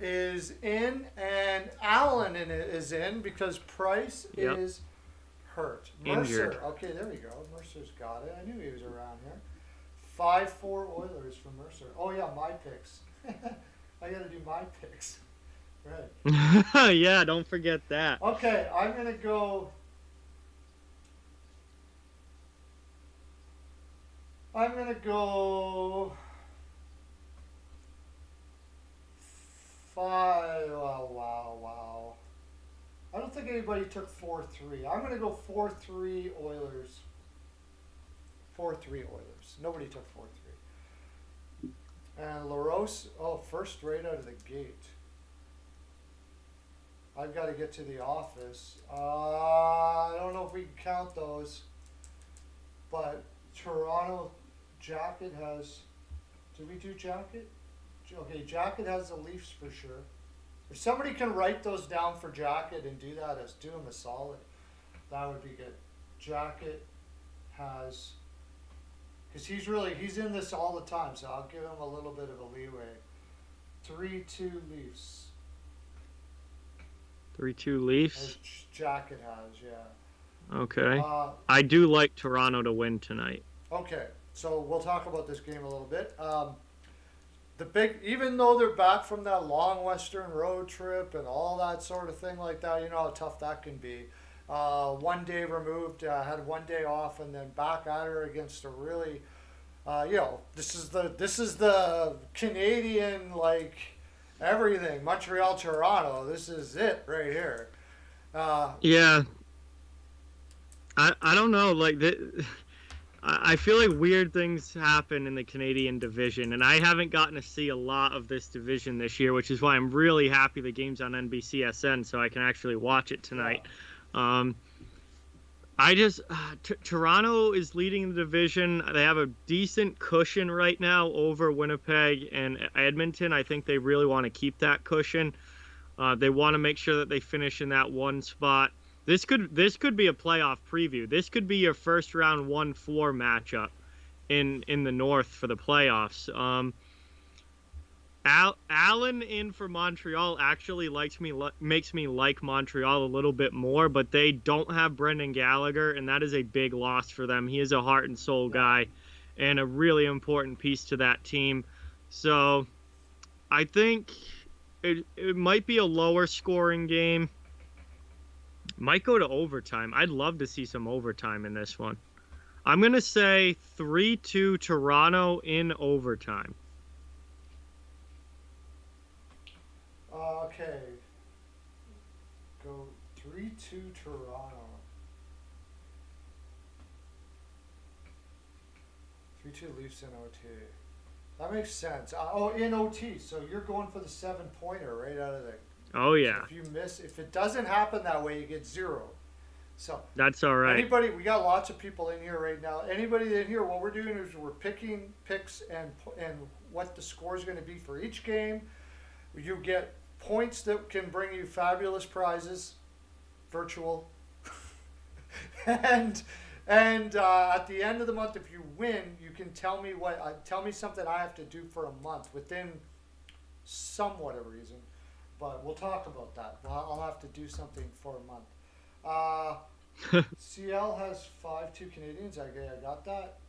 is in, and Allen is in because Price is hurt. Injured. Mercer, okay, there we go. Mercer's got it. I knew he was around here. 5-4 Oilers for Mercer. Oh yeah, my picks. I got to do my picks. Right. Yeah, don't forget that. Okay, I'm gonna go. Five. Wow. I don't think anybody took 4-3. I'm gonna go 4-3 Oilers. 4-3 Oilers. Nobody took 4-3. And LaRose, first right out of the gate. I've got to get to the office. I don't know if we can count those, but Toronto Jacket has. Did we do Jacket? Okay, Jacket has the Leafs for sure. If somebody can write those down for Jacket and do that, do him a solid. That would be good. Jacket has, because he's in this all the time, so I'll give him a little bit of a leeway. 3-2 Leafs. 3-2 Leafs. As Jacket has, yeah. Okay. I do like Toronto to win tonight. Okay, so we'll talk about this game a little bit. Even though they're back from that long Western road trip and all that sort of thing like that, you know how tough that can be. 1 day removed, had 1 day off, and then back at her against a really, this is the Canadian, like, everything. Montreal, Toronto. This is it right here. Yeah. I don't know. Like, I feel like weird things happen in the Canadian division, and I haven't gotten to see a lot of this division this year, which is why I'm really happy the game's on NBCSN so I can actually watch it tonight. Yeah. Toronto is leading the division. They have a decent cushion right now over Winnipeg and Edmonton. I think they really want to keep that cushion. They want to make sure that they finish in that one spot. This could be a playoff preview. This could be your first round 1-4 matchup in the North for the playoffs. Allen in for Montreal actually makes me like Montreal a little bit more, but they don't have Brendan Gallagher, and that is a big loss for them. He is a heart and soul guy and a really important piece to that team. So I think it might be a lower scoring game. Might go to overtime. I'd love to see some overtime in this one. I'm going to say 3-2 Toronto in overtime. Okay. Go 3-2 Toronto. 3-2 Leafs in OT. That makes sense. In OT. So you're going for the 7-pointer right out of there. Oh, yeah. So if it doesn't happen that way, you get 0. So that's all right. Anybody, we got lots of people in here right now. Anybody in here, what we're doing is we're picking picks and what the score is going to be for each game. You get points that can bring you fabulous prizes, virtual, and at the end of the month, if you win, you can tell me something I have to do for a month within somewhat a reason. But we'll talk about that. I'll have to do something for a month. CL has 5-2 Canadians. I got that.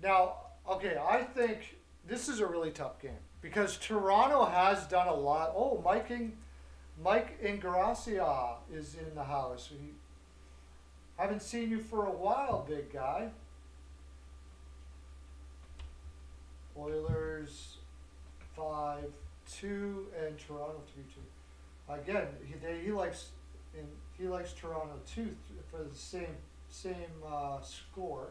Now, okay, I think this is a really tough game because Toronto has done a lot. Oh, Mike Ingracia is in the house. Haven't seen you for a while, big guy. Oilers 5-2 and Toronto 3-2. Again, he likes Toronto too for the same score.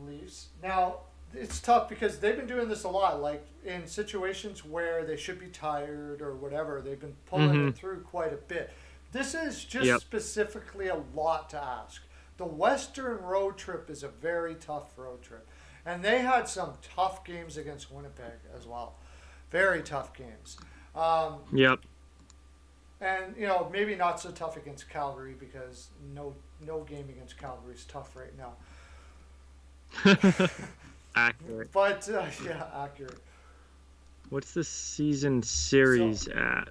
Leafs. Now it's tough because they've been doing this a lot. Like in situations where they should be tired or whatever, they've been pulling it through quite a bit. This is just specifically a lot to ask. The Western road trip is a very tough road trip. And they had some tough games against Winnipeg as well. Very tough games. Yep. And, maybe not so tough against Calgary because no game against Calgary is tough right now. Accurate. But, yeah, accurate. What's the season series at?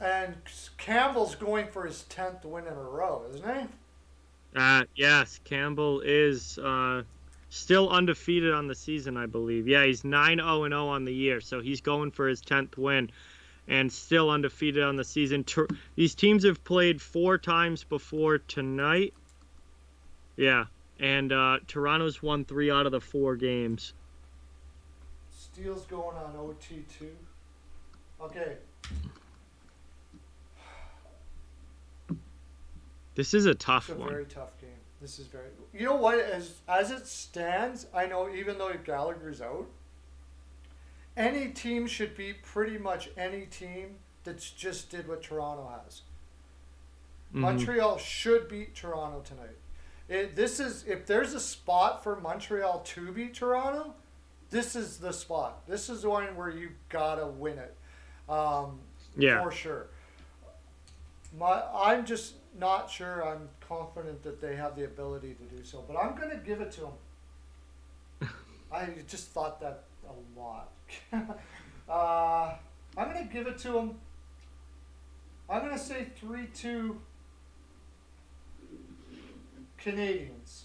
And Campbell's going for his 10th win in a row, isn't he? Yes, Campbell is still undefeated on the season, I believe. Yeah, he's 9-0-0 on the year, so he's going for his 10th win and still undefeated on the season. These teams have played 4 times before tonight. Yeah, and Toronto's won 3 out of the 4 games. Steele's going on OT too. Okay. This is a tough one. It's a very tough game. This is very. You know what? As it stands, I know even though Gallagher's out, any team should beat pretty much any team that's just did what Toronto has. Montreal should beat Toronto tonight. If there's a spot for Montreal to beat Toronto, this is the spot. This is the one where you gotta win it. For sure. I'm just not sure I'm confident that they have the ability to do so, but I'm going to give it to them. I just thought that a lot. I'm going to give it to them. I'm going to say 3-2 Canadians.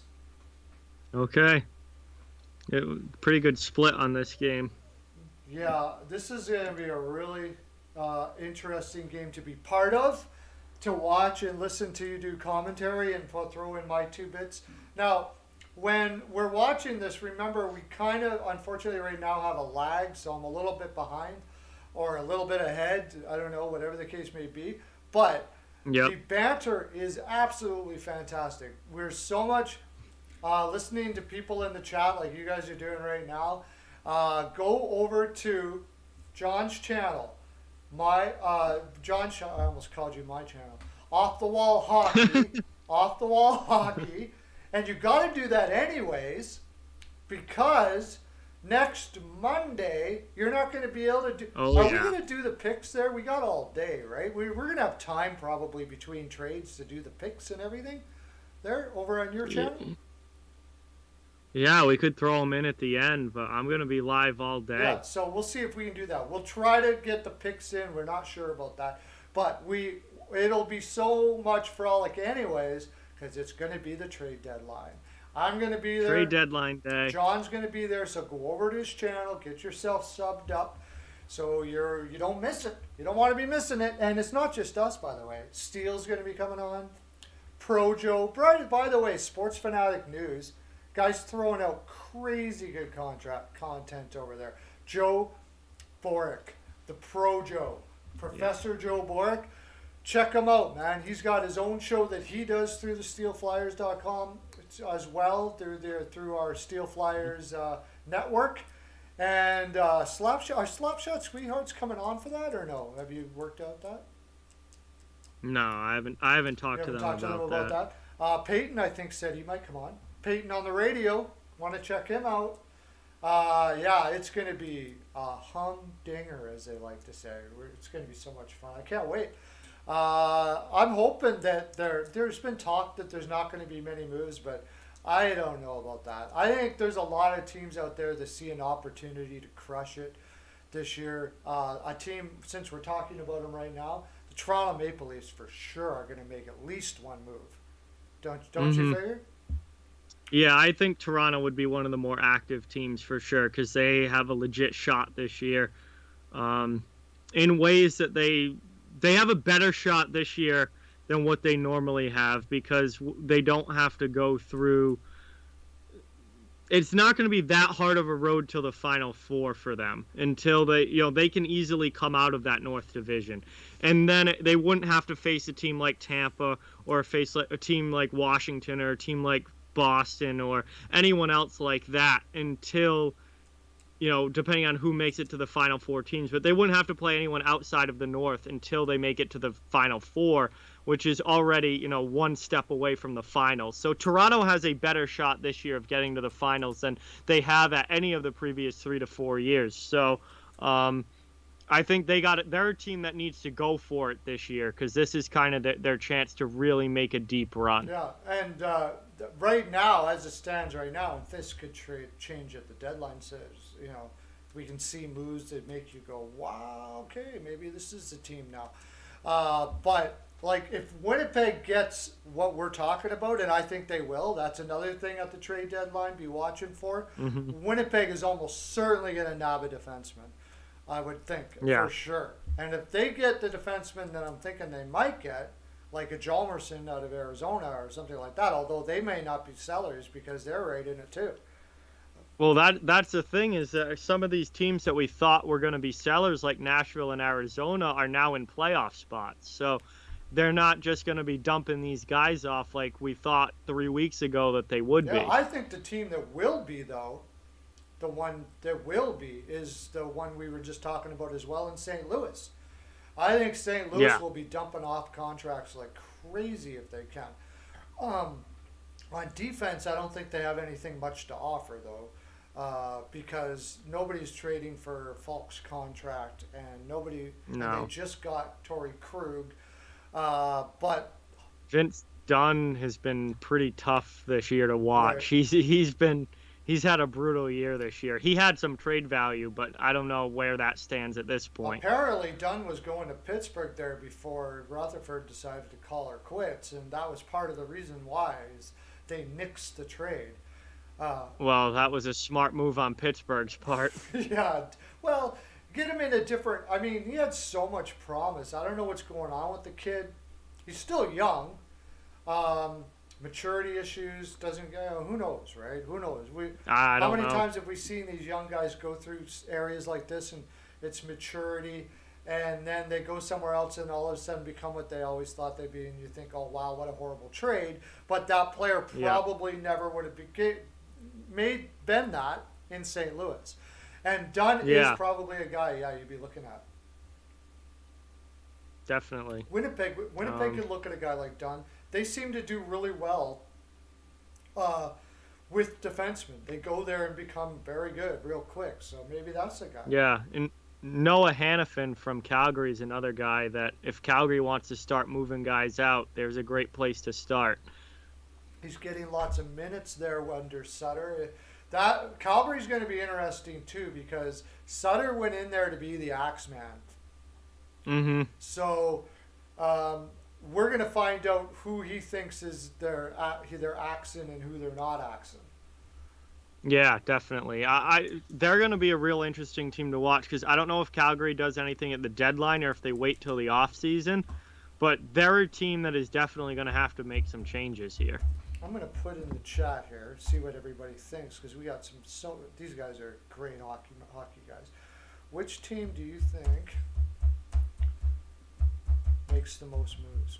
Okay. Pretty good split on this game. Yeah, this is going to be a really interesting game to be part of, to watch and listen to you do commentary and throw in my 2 bits. Now, when we're watching this, remember we kind of, unfortunately right now have a lag, so I'm a little bit behind or a little bit ahead. I don't know, whatever the case may be. But the banter is absolutely fantastic. We're so much listening to people in the chat like you guys are doing right now. Go over to John's channel. I almost called you my channel. Off the Wall Hockey, and you got to do that anyways, because next Monday you're not going to be able to do. Are we going to do the picks there? We got all day, right? We're going to have time probably between trades to do the picks and everything. There over on your channel. Yeah, we could throw them in at the end, but I'm going to be live all day. Yeah, so we'll see if we can do that. We'll try to get the picks in. We're not sure about that. But it'll be so much Frolic anyways, because it's going to be the trade deadline. I'm going to be Trade there. deadline day. John's going to be there, so go over to his channel, get yourself subbed up, so you don't miss it. You don't want to be missing it. And it's not just us, by the way. Steele's going to be coming on. Pro Joe. By the way, Sports Fanatic News, guys throwing out crazy good content over there. Joe Boric, the Pro Joe, Professor Joe Boric. Check him out, man. He's got his own show that he does through the steelflyers.com as well through our Steel Flyers network. And Slapshot, are Slapshot Sweethearts coming on for that or no? Have you worked out that? No, I haven't talked You to haven't them talked to them about that. that? Peyton, I think, said he might come on. Peyton on the radio. Want to check him out? Yeah, it's going to be a humdinger, as they like to say. It's going to be so much fun. I can't wait. I'm hoping that there's been talk that there's not going to be many moves, but I don't know about that. I think there's a lot of teams out there that see an opportunity to crush it this year. A team, since we're talking about them right now, the Toronto Maple Leafs for sure are going to make at least one move. Don't you figure? Yeah, I think Toronto would be one of the more active teams for sure because they have a legit shot this year. In ways that they have a better shot this year than what they normally have because they don't have to go through. It's not going to be that hard of a road till the Final Four for them until they can easily come out of that North Division, and then they wouldn't have to face a team like Tampa or face a team like Washington or a team like Boston or anyone else like that until, depending on who makes it to the Final Four teams. But they wouldn't have to play anyone outside of the North until they make it to the Final Four, which is already, one step away from the finals. So Toronto has a better shot this year of getting to the finals than they have at any of the previous 3 to 4 years. So I think they're a team that needs to go for it this year because this is kind of their chance to really make a deep run. Yeah, and right now, as it stands right now, and this could change at the deadline, says, we can see moves that make you go, wow, okay, maybe this is the team now. But like if Winnipeg gets what we're talking about, and I think they will, that's another thing at the trade deadline be watching for. Mm-hmm. Winnipeg is almost certainly going to nab a defenseman, I would think, for sure. And if they get the defenseman that I'm thinking they might get, like a Jalmerson out of Arizona or something like that, although they may not be sellers because they're right in it too. Well, that's the thing is that some of these teams that we thought were going to be sellers, like Nashville and Arizona, are now in playoff spots. So they're not just going to be dumping these guys off like we thought 3 weeks ago that they would be. I think the team that will be, though, the one that will be is the one we were just talking about as well in St. Louis. I think St. Louis will be dumping off contracts like crazy if they can. On defense, I don't think they have anything much to offer, though, because nobody's trading for Falk's contract, and they just got Torrey Krug. But Vince Dunn has been pretty tough this year to watch. Right. He's had a brutal year this year. He had some trade value, but I don't know where that stands at this point. Apparently, Dunn was going to Pittsburgh there before Rutherford decided to call her quits, and that was part of the reason why is they nixed the trade. Well, that was a smart move on Pittsburgh's part. Yeah, well, get him in a different. I mean, he had so much promise. I don't know what's going on with the kid. He's still young. Maturity issues doesn't. Who knows, right? Who knows? How many times have we seen these young guys go through areas like this, and it's maturity, and then they go somewhere else, and all of a sudden become what they always thought they'd be, and you think, oh wow, what a horrible trade. But that player probably never would have been that in St. Louis. And Dunn is probably a guy, you'd be looking at. Definitely. Winnipeg could look at a guy like Dunn. They seem to do really well with defensemen. They go there and become very good real quick. So maybe that's a guy. Yeah, and Noah Hannafin from Calgary is another guy that if Calgary wants to start moving guys out, there's a great place to start. He's getting lots of minutes there under Sutter. That Calgary's going to be interesting too because Sutter went in there to be the Axeman. Mm-hmm. So we're we're gonna find out who he thinks is their axing and who they're not axing. Yeah, definitely. They're going to be a real interesting team to watch because I don't know if Calgary does anything at the deadline or if they wait till the off season, but they're a team that is definitely going to have to make some changes here. I'm gonna put in the chat here, see what everybody thinks, because we got these guys are great hockey guys. Which team do you think makes the most moves?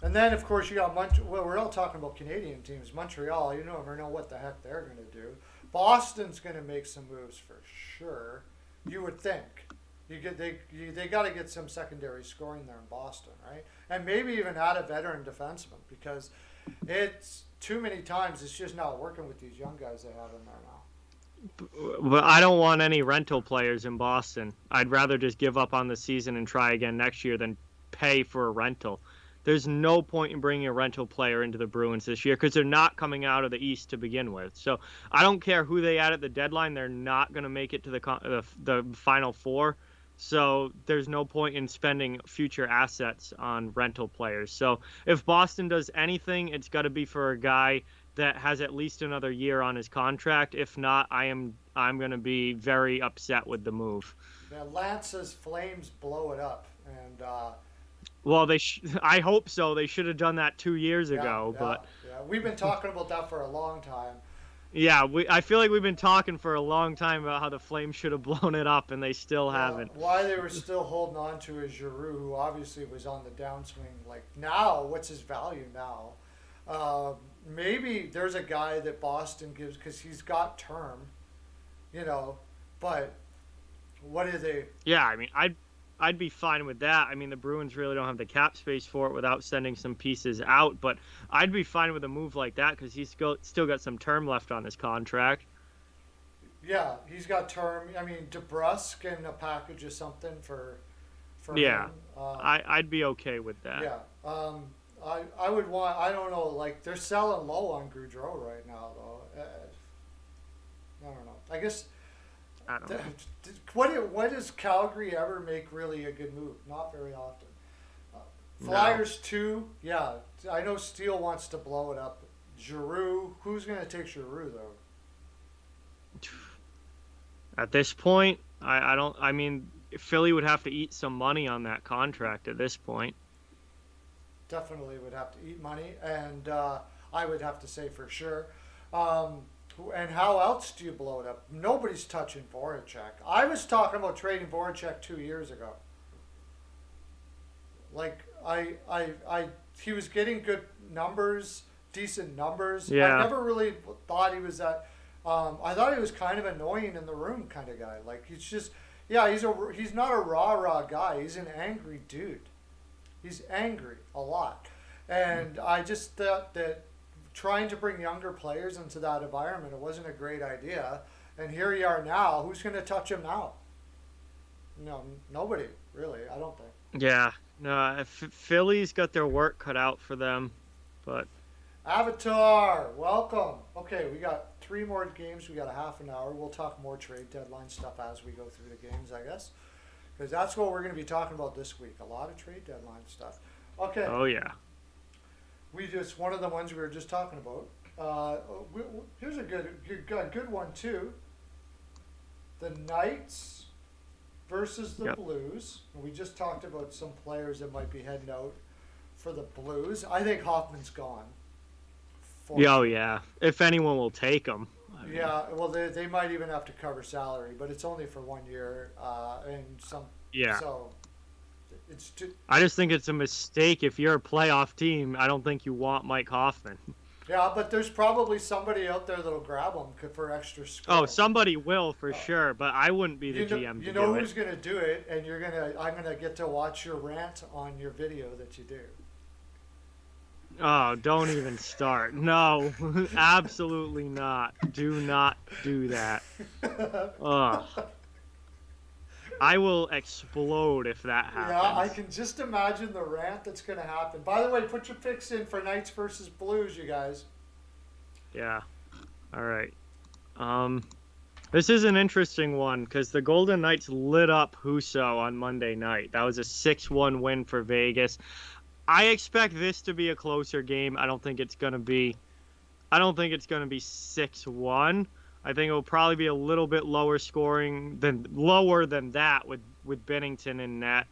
And then, of course, you got well, we're all talking about Canadian teams. Montreal, you never know what the heck they're going to do. Boston's going to make some moves for sure. You would think. They got to get some secondary scoring there in Boston, right? And maybe even add a veteran defenseman because it's too many times it's just not working with these young guys they have in there now. But I don't want any rental players in Boston. I'd rather just give up on the season and try again next year than pay for a rental. There's no point in bringing a rental player into the Bruins this year because they're not coming out of the East to begin with. So I don't care who they add at the deadline. They're not going to make it to the Final Four. So there's no point in spending future assets on rental players. So if Boston does anything, it's got to be for a guy that has at least another year on his contract. If not, I'm going to be very upset with the move. Now, Lance says Flames blow it up, and well, I hope so. They should have done that 2 years ago, but we've been talking about that for a long time. Yeah, I feel like we've been talking for a long time about how the Flames should have blown it up, and they still haven't. Why they were still holding on to is Giroux, who obviously was on the downswing. Like now, what's his value now? Maybe there's a guy that Boston gives because he's got term, but what do they? Yeah, I mean, I'd be fine with that. I mean, the Bruins really don't have the cap space for it without sending some pieces out, but I'd be fine with a move like that because he's still got some term left on his contract. Yeah, he's got term. I mean, DeBrusk and a package of something for yeah, him. I'd be okay with that. Yeah. I would want. I don't know. Like they're selling low on Goudreau right now, though. I don't know. I guess. I don't know. What does Calgary ever make really a good move? Not very often. Flyers too. Yeah, I know Steele wants to blow it up. Giroux. Who's going to take Giroux though? At this point, I don't. I mean, Philly would have to eat some money on that contract at this point. Definitely would have to eat money, and I would have to say for sure. And how else do you blow it up? Nobody's touching Voracek. I was talking about trading Voracek 2 years ago. Like he was getting good numbers, decent numbers. Yeah. I never really thought he was that. I thought he was kind of annoying in the room kind of guy. Like he's just, he's not a rah guy. He's an angry dude. He's angry a lot, and I just thought that trying to bring younger players into that environment, it wasn't a great idea. And here you are now. Who's going to touch him now? No, nobody really. I don't think. Yeah, no. Philly's got their work cut out for them, but Avatar, welcome. Okay, we got 3 more games. We got a half an hour. We'll talk more trade deadline stuff as we go through the games, I guess. Because that's what we're going to be talking about this week. A lot of trade deadline stuff. Okay. Oh, yeah. One of the ones we were just talking about. Here's a good one, too. The Knights versus the Blues. We just talked about some players that might be heading out for the Blues. I think Hoffman's gone. Oh, yeah. If anyone will take him. Yeah, well, they might even have to cover salary, but it's only for 1 year, and some. Yeah. So it's I just think it's a mistake. If you're a playoff team, I don't think you want Mike Hoffman. Yeah, but there's probably somebody out there that'll grab him for extra score. Oh, somebody will for sure, but I wouldn't be the GM. You know who's going to do it, and I'm going to get to watch your rant on your video that you do. Oh, don't even start. No, absolutely not. Do not do that. Ugh. I will explode if that happens. Yeah, I can just imagine the rant that's going to happen. By the way, put your picks in for Knights versus Blues, you guys. Yeah. All right. This is an interesting one because the Golden Knights lit up Huso on Monday night. That was a 6-1 win for Vegas. I expect this to be a closer game. I don't think it's going to be 6-1. I think it will probably be a little bit lower than that with Bennington in net.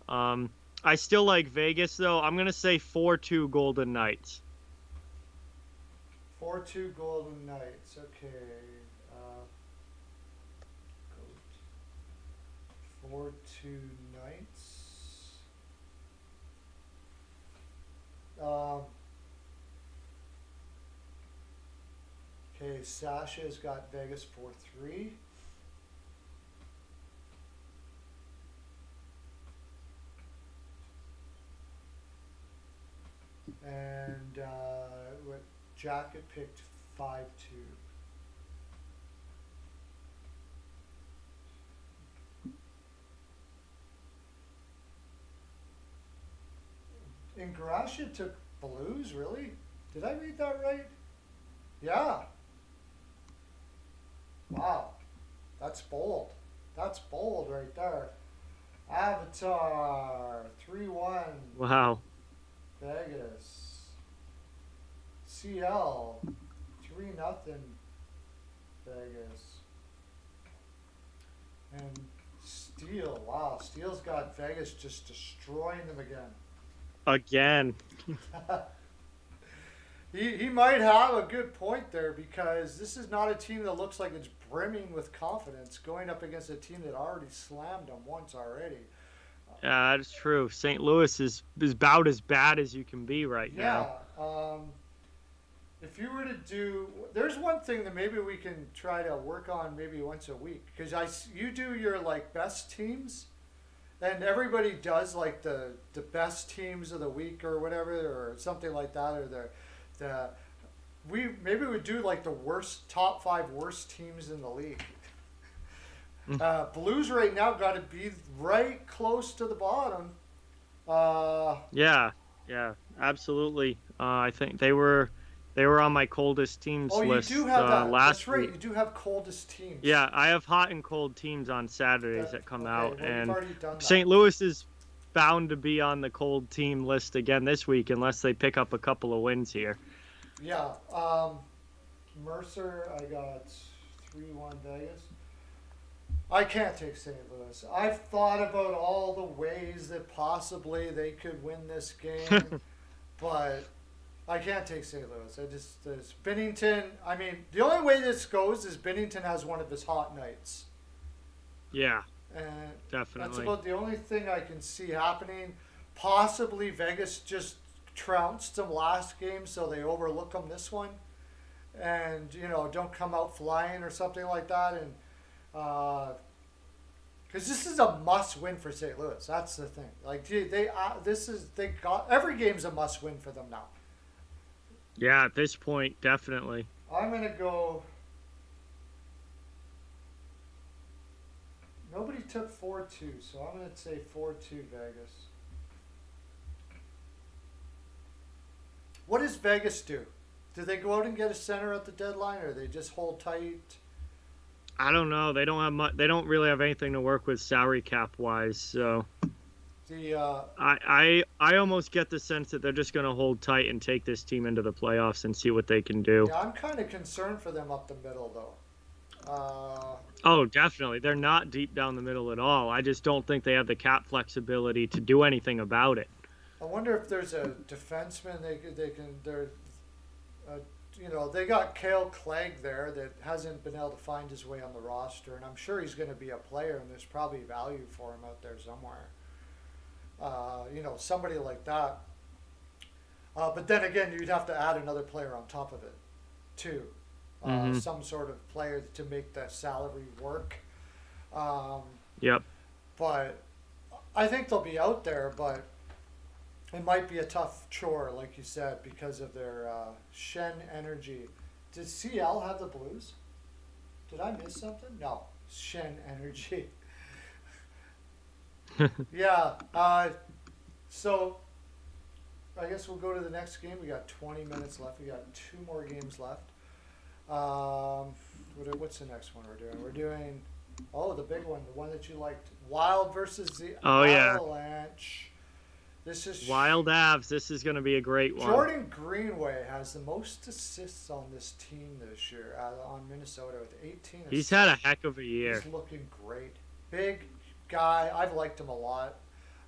I still like Vegas though. I'm going to say 4-2 Golden Knights. 4-2 Golden Knights. Okay. 4-2 Knights. Okay, Sasha's got Vegas 4-3. And what Jacket picked 5-2. And Garasha took Blues, really? Did I read that right? Yeah. Wow. That's bold. That's bold right there. Avatar 3-1 Wow. Vegas. CL 3-0 Vegas. And Steel, wow, Steel's got Vegas just destroying them Again. He might have a good point there because this is not a team that looks like it's brimming with confidence going up against a team that already slammed them once already. Yeah, that's true. St. Louis is about as bad as you can be right Yeah. now. If you were to do, there's one thing that maybe we can try to work on maybe once a week because you do your like best teams, and everybody does like the best teams of the week or whatever or something like that, or the we maybe we do like the worst top 5 worst teams in the league. Blues right now got to be right close to the bottom. Yeah, absolutely. I think they were on my coldest teams Oh, you list do have that. last That's right. week. You do have coldest teams. Yeah, I have hot and cold teams on Saturdays that come out, well, you've and already done that. St. Louis is bound to be on the cold team list again this week unless they pick up a couple of wins here. Yeah. Mercer, I got 3-1 Vegas. I can't take St. Louis. I've thought about all the ways that possibly they could win this game, but I can't take St. Louis. There's Binnington. I mean, the only way this goes is Binnington has one of his hot nights. Yeah, And definitely. that's about the only thing I can see happening. Possibly Vegas just trounced them last game, so they overlook them this one, and don't come out flying or something like that. And because this is a must-win for St. Louis. That's the thing. Like they got every game's a must-win for them now. Yeah, at this point, definitely. I'm gonna go. Nobody took 4-2, so I'm gonna say 4-2 Vegas. What does Vegas do? Do they go out and get a center at the deadline, or they just hold tight? I don't know. They don't have much. They don't really have anything to work with salary cap wise. So I almost get the sense that they're just going to hold tight and take this team into the playoffs and see what they can do. Yeah, I'm kind of concerned for them up the middle, though. Oh, definitely. They're not deep down the middle at all. I just don't think they have the cap flexibility to do anything about it. I wonder if there's a defenseman they got Cale Clegg there that hasn't been able to find his way on the roster, and I'm sure he's going to be a player, and there's probably value for him out there somewhere. Somebody like that. But then again, you'd have to add another player on top of it, too. Some sort of player to make that salary work. Yep. But I think they'll be out there, but it might be a tough chore, like you said, because of their Shen energy. Did CL have the Blues? Did I miss something? No. Shen energy. Yeah. So I guess we'll go to the next game. We got 20 minutes left. We got 2 more games left. What's the next one we're doing? We're doing, oh, the big one, the one that you liked, Wild versus the Oh yeah, Avalanche. This is Wild Avs. This is going to be a great one. Jordan Greenway has the most assists on this team this year on Minnesota with 18 He's assists. had a heck of a year. He's looking great. Big guy. I've liked him a lot.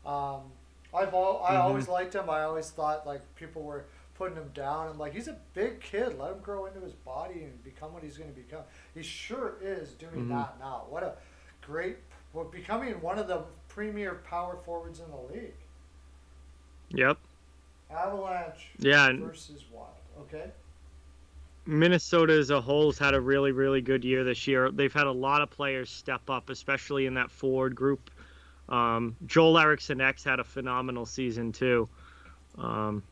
I always liked him. I always thought like people were putting him down. I'm like, he's a big kid. Let him grow into his body and become what he's going to become. He sure is doing that now. What a great, well, becoming one of the premier power forwards in the league. Yep. Avalanche Yeah. versus Wild. Okay. Minnesota as a whole has had a really, really good year this year. They've had a lot of players step up, especially in that forward group. Joel Eriksson X had a phenomenal season too. And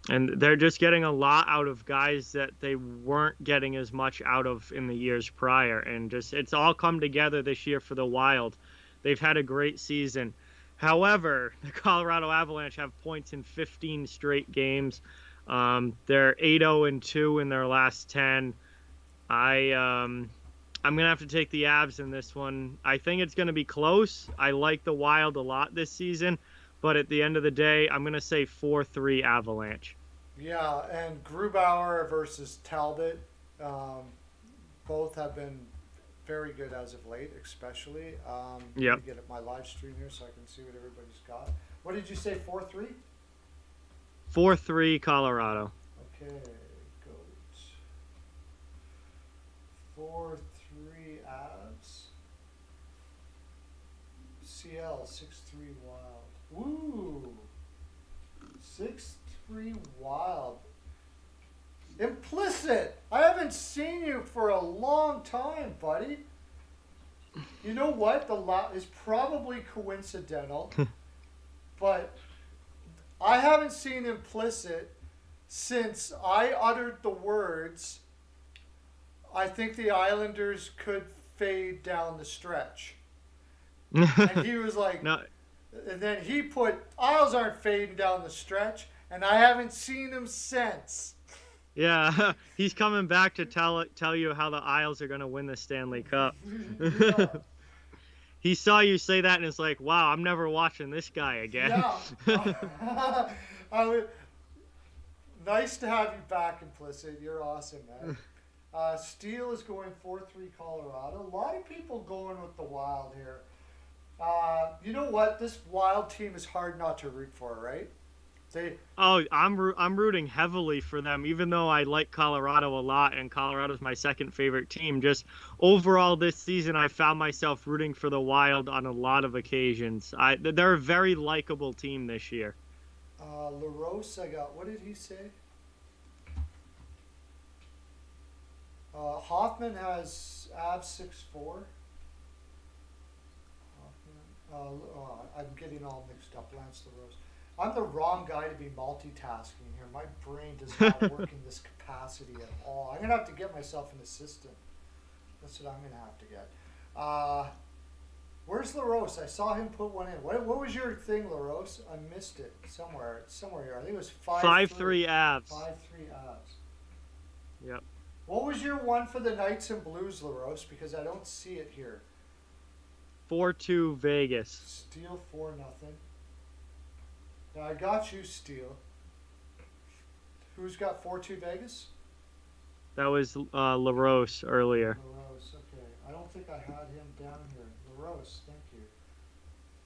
they're just getting a lot out of guys that they weren't getting as much out of in the years prior. And just it's all come together this year for the Wild. They've had a great season. However, the Colorado Avalanche have points in 15 straight games. They're 8-0-2 in their last 10. I'm gonna have to take the Avs in this one. I think it's gonna be close. I like the Wild a lot this season, but at the end of the day, I'm gonna say 4-3 Avalanche. Yeah, and Grubauer versus Talbot, both have been very good as of late, especially. Yep. Let me get up my live stream here so I can see what everybody's got. What did you say, 4-3? 4-3 Colorado. Okay, goat. 4-3 Avs. CL 6-3 Wild. Woo! 6-3 Wild. Implicit! I haven't seen you for a long time, buddy. You know what? The lot is probably coincidental, but I haven't seen Implicit since I uttered the words, I think the Islanders could fade down the stretch. And he was like, No, and then he put, Isles aren't fading down the stretch, and I haven't seen him since. yeah, he's coming back to tell you how the Isles are gonna win the Stanley Cup. Yeah. He saw you say that and it's like, wow, I'm never watching this guy again. Yeah. Nice to have you back, Implicit. You're awesome, man. Steele is going 4-3 Colorado. A lot of people going with the Wild here. You know what? This Wild team is hard not to root for, right? I'm rooting heavily for them, even though I like Colorado a lot, and Colorado's my second favorite team. Just overall this season, I found myself rooting for the Wild on a lot of occasions. They're a very likable team this year. LaRose, I got, what did he say? Hoffman has Av 6-4. I'm getting all mixed up. Lance LaRose. I'm the wrong guy to be multitasking here. My brain does not work in this capacity at all. I'm gonna have to get myself an assistant. That's what I'm gonna have to get. Where's LaRose? I saw him put one in. What was your thing, LaRose? I missed it somewhere. It's somewhere here. I think it was 5-3 Avs. 5-3 Avs. Yep. What was your one for the Knights and Blues, LaRose? Because I don't see it here. 4-2 Vegas. Steele 4-0. Now I got you, Steele. Who's got 4-2 Vegas? That was LaRose earlier. LaRose, okay. I don't think I had him down here. LaRose, thank you.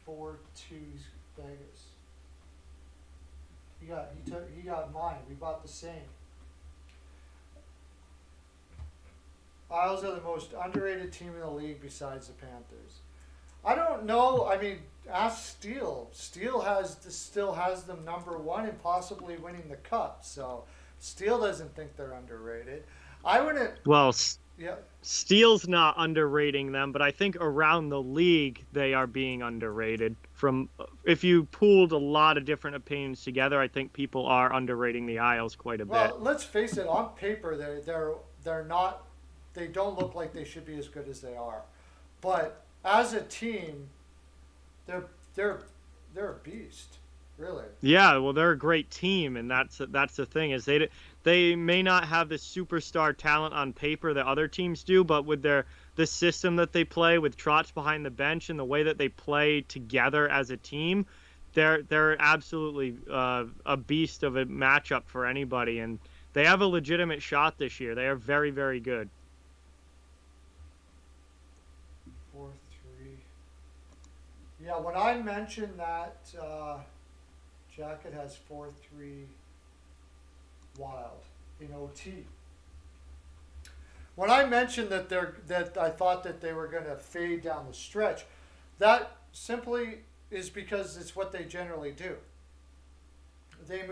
4-2 Vegas. He got mine. We bought the same. Isles are the most underrated team in the league besides the Panthers. I don't know. I mean, ask Steele. Steele still has them number one and possibly winning the cup. So Steele doesn't think they're underrated. I wouldn't. Well, Yeah. Steele's not underrating them, but I think around the league they are being underrated. If you pooled a lot of different opinions together, I think people are underrating the Isles quite a bit. Well, let's face it. On paper, they're not. They don't look like they should be as good as they are, but as a team, they're a beast. Really? Yeah, well, they're a great team, and that's the thing is they may not have the superstar talent on paper that other teams do, but with the system that they play with Trotz behind the bench and the way that they play together as a team, they're absolutely a beast of a matchup for anybody, and they have a legitimate shot this year. They are very, very good. 4-3. Yeah, when I mentioned that Jacket has 4-3 Wild in OT. When I mentioned that I thought that they were going to fade down the stretch, that simply is because it's what they generally do. May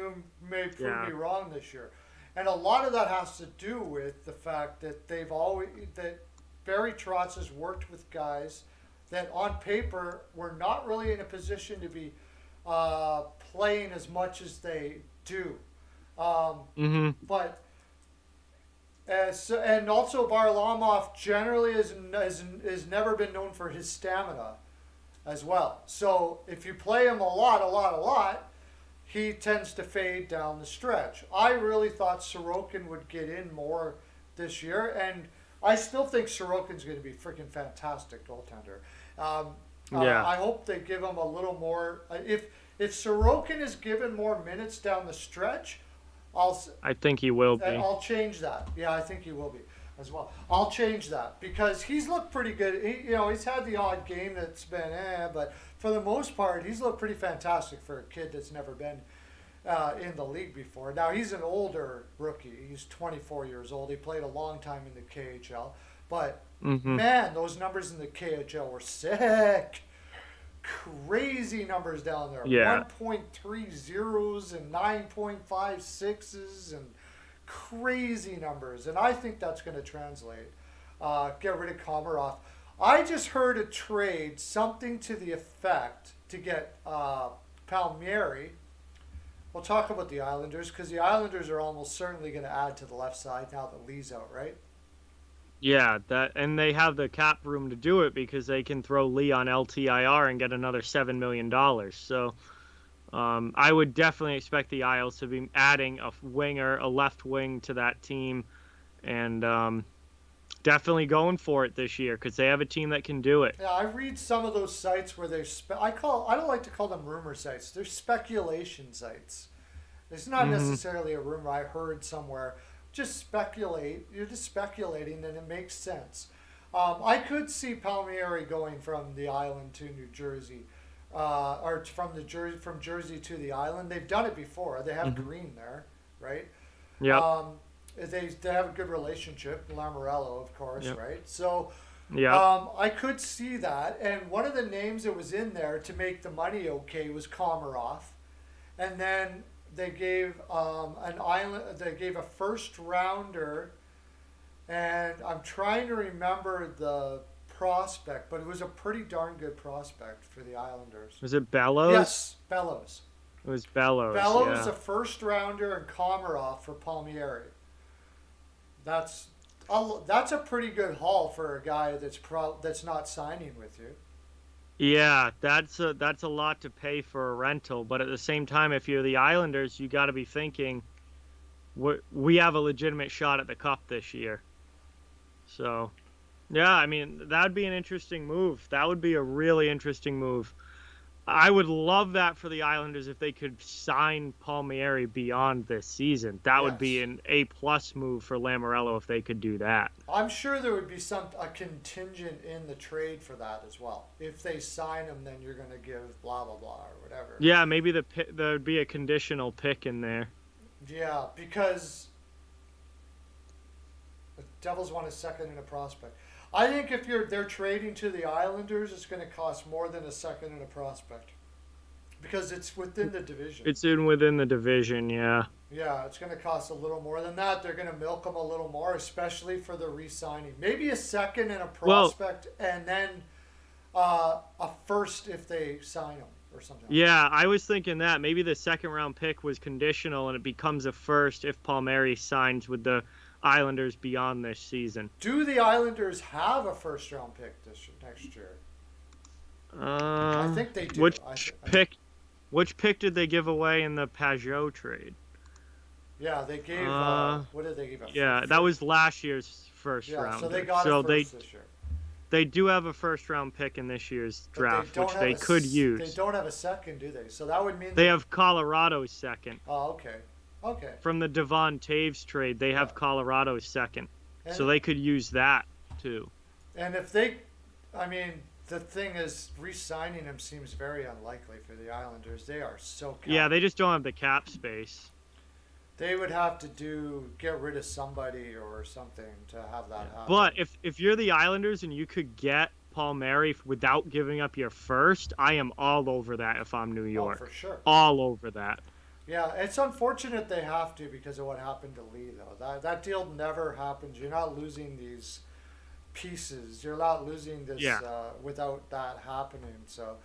prove me wrong this year, and a lot of that has to do with the fact that that Barry Trotz has worked with guys that on paper were not really in a position to be playing as much as they do. But and also Varlamov generally has never been known for his stamina as well. So if you play him a lot, he tends to fade down the stretch. I really thought Sorokin would get in more this year, and I still think Sorokin's going to be a freaking fantastic goaltender. I hope they give him a little more. If Sorokin is given more minutes down the stretch, I think he will be. I'll change that. Yeah, I think he will be as well. I'll change that because he's looked pretty good. He's had the odd game that's been but for the most part, he's looked pretty fantastic for a kid that's never been in the league before. Now, he's an older rookie. He's 24 years old. He played a long time in the KHL. But, man, those numbers in the KHL were sick. Crazy numbers down there. Yeah. 1.30s and 9.56s and crazy numbers. And I think that's going to translate. Get rid of Komarov. I just heard a trade, something to the effect to get Palmieri. We'll talk about the Islanders because the Islanders are almost certainly going to add to the left side now that Lee's out, right? Yeah, and they have the cap room to do it because they can throw Lee on LTIR and get another $7 million. So I would definitely expect the Isles to be adding a left wing to that team, and definitely going for it this year because they have a team that can do it. Yeah, I read some of those sites where I don't like to call them rumor sites. They're speculation sites. It's not necessarily a rumor I heard somewhere. Just speculate. You're just speculating, and it makes sense. I could see Palmieri going from the island to New Jersey, or from Jersey to the island. They've done it before. They have Green there, right? Yeah. They have a good relationship. Lamorello, of course, right? So, I could see that. And one of the names that was in there to make the money okay was Komarov, and then they gave They gave a first rounder, and I'm trying to remember the prospect, but it was a pretty darn good prospect for the Islanders. Was it Bellows? Yes, Bellows. It was Bellows. Bellows, a first rounder, and Komarov for Palmieri. That's a pretty good haul for a guy that's not signing with you. Yeah, that's a lot to pay for a rental, but at the same time, if you're the Islanders, you got to be thinking, we have a legitimate shot at the Cup this year. So, yeah, I mean, that'd be an interesting move. That would be a really interesting move. I would love that for the Islanders if they could sign Palmieri beyond this season. That would be an A+ move for Lamorello if they could do that. I'm sure there would be a contingent in the trade for that as well. If they sign him, then you're going to give blah, blah, blah, or whatever. Yeah, maybe there would be a conditional pick in there. Yeah, because the Devils want a second and a prospect. I think if they're trading to the Islanders, it's going to cost more than a second and a prospect because it's within the division. It's within the division, yeah. Yeah, it's going to cost a little more than that. They're going to milk them a little more, especially for the re-signing. Maybe a second and a prospect, and then a first if they sign them or something. Yeah, I was thinking that maybe the second round pick was conditional and it becomes a first if Palmieri signs with the Islanders beyond this season. Do the Islanders have a first round pick next year? I think they do. Which pick did they give away in the Pajot trade? Yeah, they gave. What did they give? Yeah, that was last year's first Yeah, round. so they got a first this year. They do have a first round pick in this year's draft, which they could use. They don't have a second, do they? So that would mean they have Colorado's second. Oh, okay. Okay. From the Devon Taves trade, they have Colorado's second. So they could use that too. And if they, I mean, the thing is, re-signing him seems very unlikely for the Islanders. They are so Yeah, they just don't have the cap space. They would have to get rid of somebody or something to have that happen. But if you're the Islanders and you could get Palmieri without giving up your first, I am all over that if I'm New York. Oh, for sure. All over that. Yeah, it's unfortunate they have to because of what happened to Lee, though. That deal never happens. You're not losing these pieces. You're not losing this without that happening. So,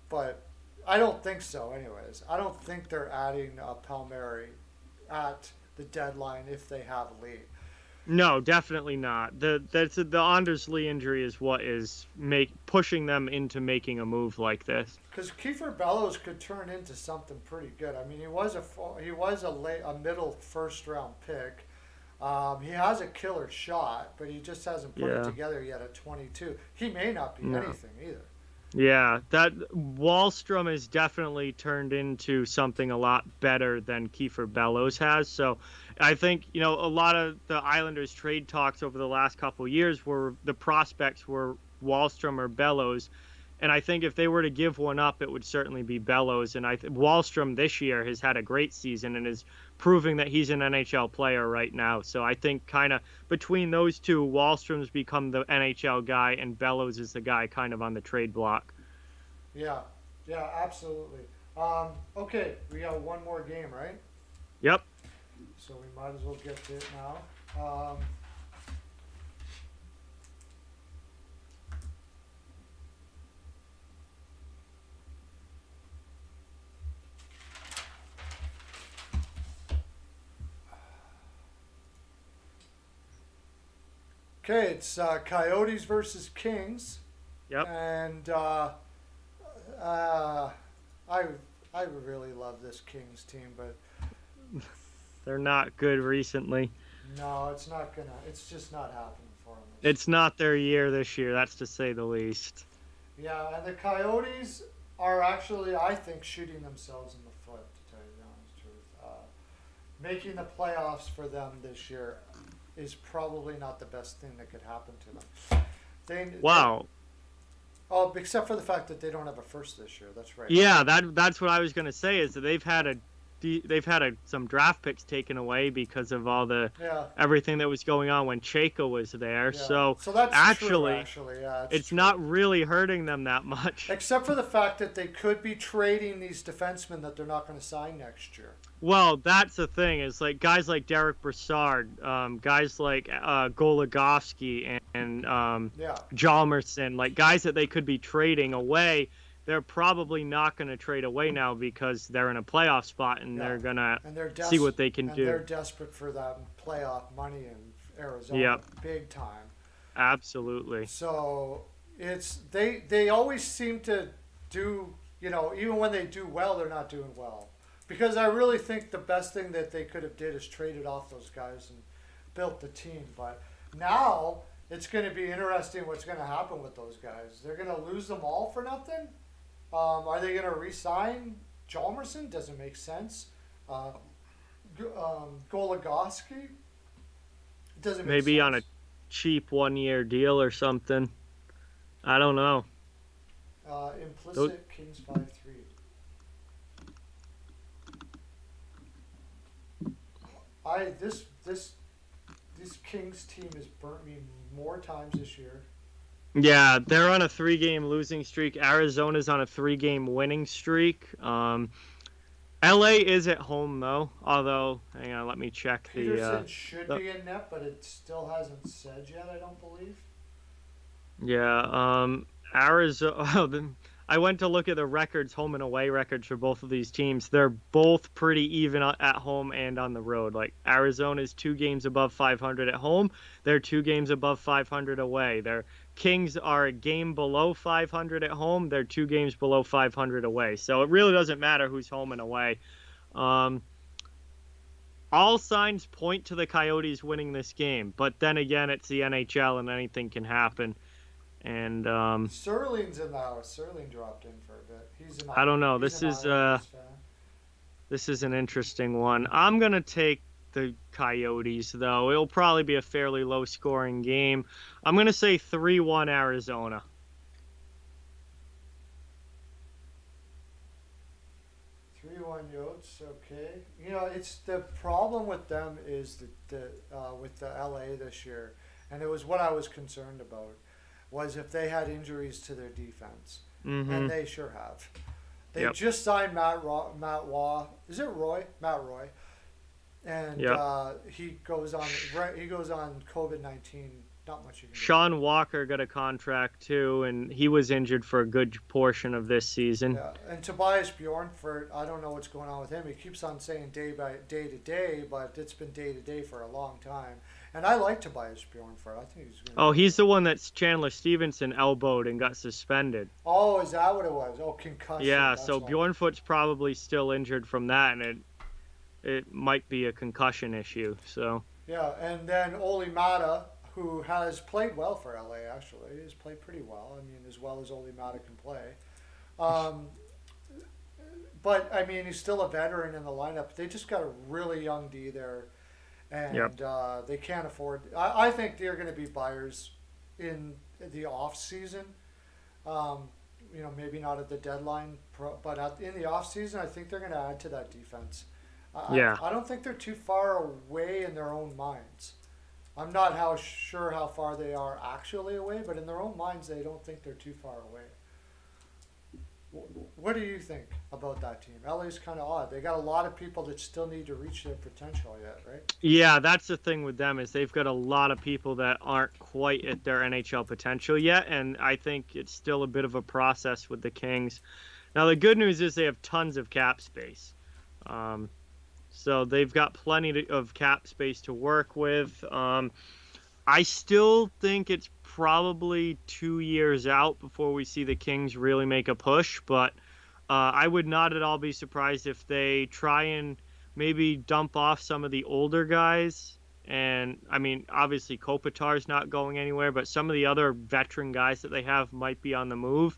but I don't think so. Anyways, I don't think they're adding Palmieri at the deadline if they have Lee. No, definitely not. The Anders Lee injury is what is pushing them into making a move like this. Because Kiefer Bellows could turn into something pretty good. I mean, he was a middle first round pick. He has a killer shot, but he just hasn't put it together yet at 22. He may not be anything either. Yeah, that Wahlstrom has definitely turned into something a lot better than Kiefer Bellows has. So I think, a lot of the Islanders trade talks over the last couple of years were the prospects were Wahlstrom or Bellows. And I think if they were to give one up, it would certainly be Bellows. And Wahlstrom this year has had a great season and is proving that he's an NHL player right now. So I think kind of between those two, Wahlstrom's become the NHL guy and Bellows is the guy kind of on the trade block. Yeah, absolutely. Okay, we got one more game, right? Yep. So we might as well get to it now. Okay, it's Coyotes versus Kings. Yep. And I really love this Kings team, but they're not good recently. No, it's just not happening for them. It's not their year this year, that's to say the least. Yeah, and the Coyotes are actually, I think, shooting themselves in the foot, to tell you the honest truth. Making the playoffs for them this year is probably not the best thing that could happen to them. Wow. Except for the fact that they don't have a first this year. That's right. Yeah, that's what I was going to say is that they've had some draft picks taken away because of all the everything that was going on when Chaika was there. Yeah. So that's actually yeah, it's not really hurting them that much. Except for the fact that they could be trading these defensemen that they're not going to sign next year. Well, that's the thing is like guys like Derek Brassard, guys like Goligoski and Hjalmarsson, like guys that they could be trading away. They're probably not going to trade away now because they're in a playoff spot and they're going to see what they can do. They're desperate for that playoff money in Arizona, big time. Absolutely. So they always seem to do, even when they do well, they're not doing well. Because I really think the best thing that they could have did is traded off those guys and built the team. But now it's going to be interesting what's going to happen with those guys. They're going to lose them all for nothing? Are they going to re-sign Hjalmarsson? Doesn't make sense. Goligoski? Doesn't make Maybe sense. on a cheap 1-year deal or something. I don't know. Implicit Kings 5-3. This Kings team has burnt me more times this year. Yeah, they're on a 3-game losing streak. Arizona's on a 3-game winning streak. LA is at home though. Although, hang on, let me check Peterson should be in net, but it still hasn't said yet. I don't believe. Yeah, Arizona. I went to look at the records, home and away records for both of these teams. They're both pretty even at home and on the road. Like Arizona's 2 games above 500 at home. They're 2 games above 500 away. They're Kings are a game below 500 at home. They're 2 games below 500 away. So it really doesn't matter who's home and away. All signs point to the Coyotes winning this game, but then again, it's the NHL and anything can happen. And Sterling's in the house. Sterling dropped in for a bit. I don't know. He's This an Islanders fan. is an interesting one. I'm gonna take the Coyotes, though. It'll probably be a fairly low-scoring game. I'm gonna say 3-1 Arizona. 3-1 Yotes, okay. You know, it's the problem with them is with the LA this year, and it was what I was concerned about, was if they had injuries to their defense, and they sure have. They just signed Matt Waugh. Is it Roy? Matt Roy, and he goes on COVID-19. Not much you can do. Sean Walker got a contract too, and he was injured for a good portion of this season. Yeah, and Tobias Bjornfurt, I don't know what's going on with him. He keeps on saying day to day, but it's been day to day for a long time. And I like Tobias Bjornfurt. I think he's going to he's the one that Chandler Stevenson elbowed and got suspended. Oh, is that what it was? Oh, concussion. Yeah, so Bjornfoot's probably still injured from that, and it might be a concussion issue. So yeah, and then Oli Mata, who has played well for LA, actually. He's played pretty well. I mean, as well as Oli Mata can play. But, I mean, he's still a veteran in the lineup. They just got a really young D there, and they can't afford... I think they're going to be buyers in the off-season. You know, maybe not at the deadline, but in the off-season, I think they're going to add to that defense. I don't think they're too far away in their own minds. I'm not sure how far they are actually away, but in their own minds, they don't think they're too far away. What do you think about that team? LA's kind of odd. They got a lot of people that still need to reach their potential yet, right? Yeah, that's the thing with them is they've got a lot of people that aren't quite at their NHL potential yet, and I think it's still a bit of a process with the Kings. Now, the good news is they have tons of cap space. So they've got plenty of cap space to work with. I still think it's probably 2 years out before we see the Kings really make a push, but I would not at all be surprised if they try and maybe dump off some of the older guys. And, I mean, obviously Kopitar's not going anywhere, but some of the other veteran guys that they have might be on the move.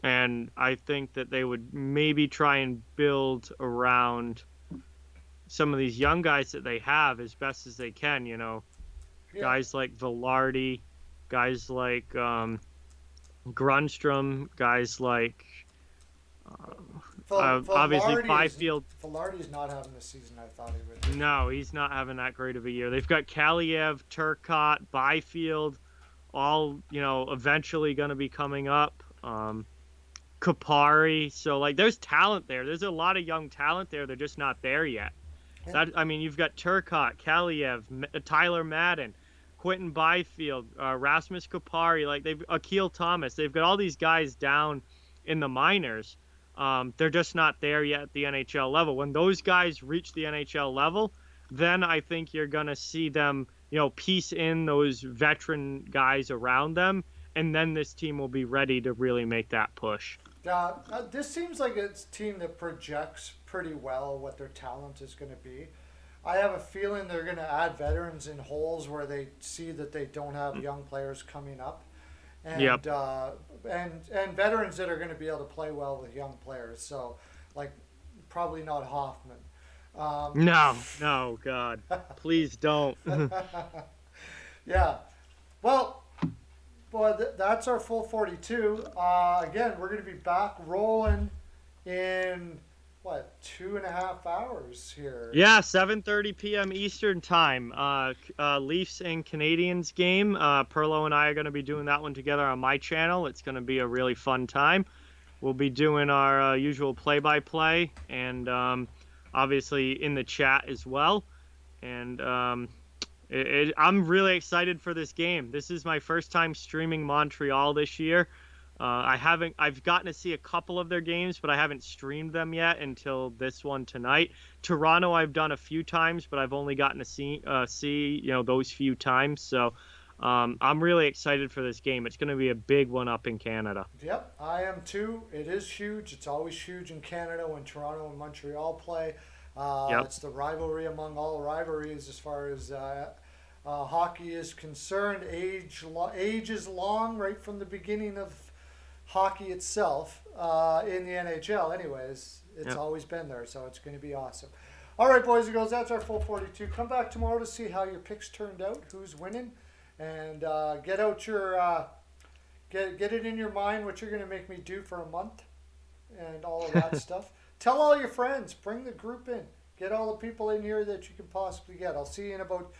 And I think that they would maybe try and build around some of these young guys that they have as best as they can, you know. Yeah. Guys like Velarde, guys like Grunstrom, guys like obviously Byfield. Velarde's not having the season I thought he would. No, he's not having that great of a year. They've got Kaliev, Turcotte, Byfield, all, you know, eventually going to be coming up. Kapari. So, like, there's talent there. There's a lot of young talent there. They're just not there yet. Yeah. I mean, you've got Turcotte, Kaliev, Tyler Madden, Quentin Byfield, Rasmus Kapari, like Akil Thomas. They've got all these guys down in the minors. They're just not there yet at the NHL level. When those guys reach the NHL level, then I think you're going to see them, you know, piece in those veteran guys around them, and then this team will be ready to really make that push. This seems like a team that projects pretty well what their talent is going to be. I have a feeling they're going to add veterans in holes where they see that they don't have young players coming up, and and veterans that are going to be able to play well with young players. So, like, probably not Hoffman. No, God, please don't. Yeah, well. Well, that's our full 42. Again, we're going to be back rolling in, 2.5 hours here? Yeah, 7:30 p.m. Eastern time. Leafs and Canadiens game. Perlo and I are going to be doing that one together on my channel. It's going to be a really fun time. We'll be doing our usual play-by-play and obviously in the chat as well. And I'm really excited for this game. This is my first time streaming Montreal this year. I've gotten to see a couple of their games, but I haven't streamed them yet until this one tonight. Toronto I've done a few times, but I've only gotten to see those few times. So I'm really excited for this game. It's going to be a big one up in Canada. Yep, I am too. It is huge. It's always huge in Canada when Toronto and Montreal play. Yep. It's the rivalry among all rivalries as far as hockey is concerned. Age is long right from the beginning of hockey itself in the NHL. Anyways, it's Yep. always been there, so it's going to be awesome. All right, boys and girls, that's our full 42. Come back tomorrow to see how your picks turned out, who's winning, and get out your get it in your mind what you're going to make me do for a month and all of that stuff. Tell all your friends. Bring the group in. Get all the people in here that you can possibly get. I'll see you in about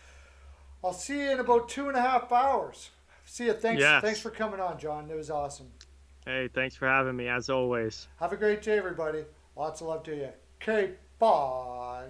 2.5 hours. See you. Thanks. Yes. Thanks for coming on, John. It was awesome. Hey, thanks for having me as always. Have a great day, everybody. Lots of love to you. Okay, bye.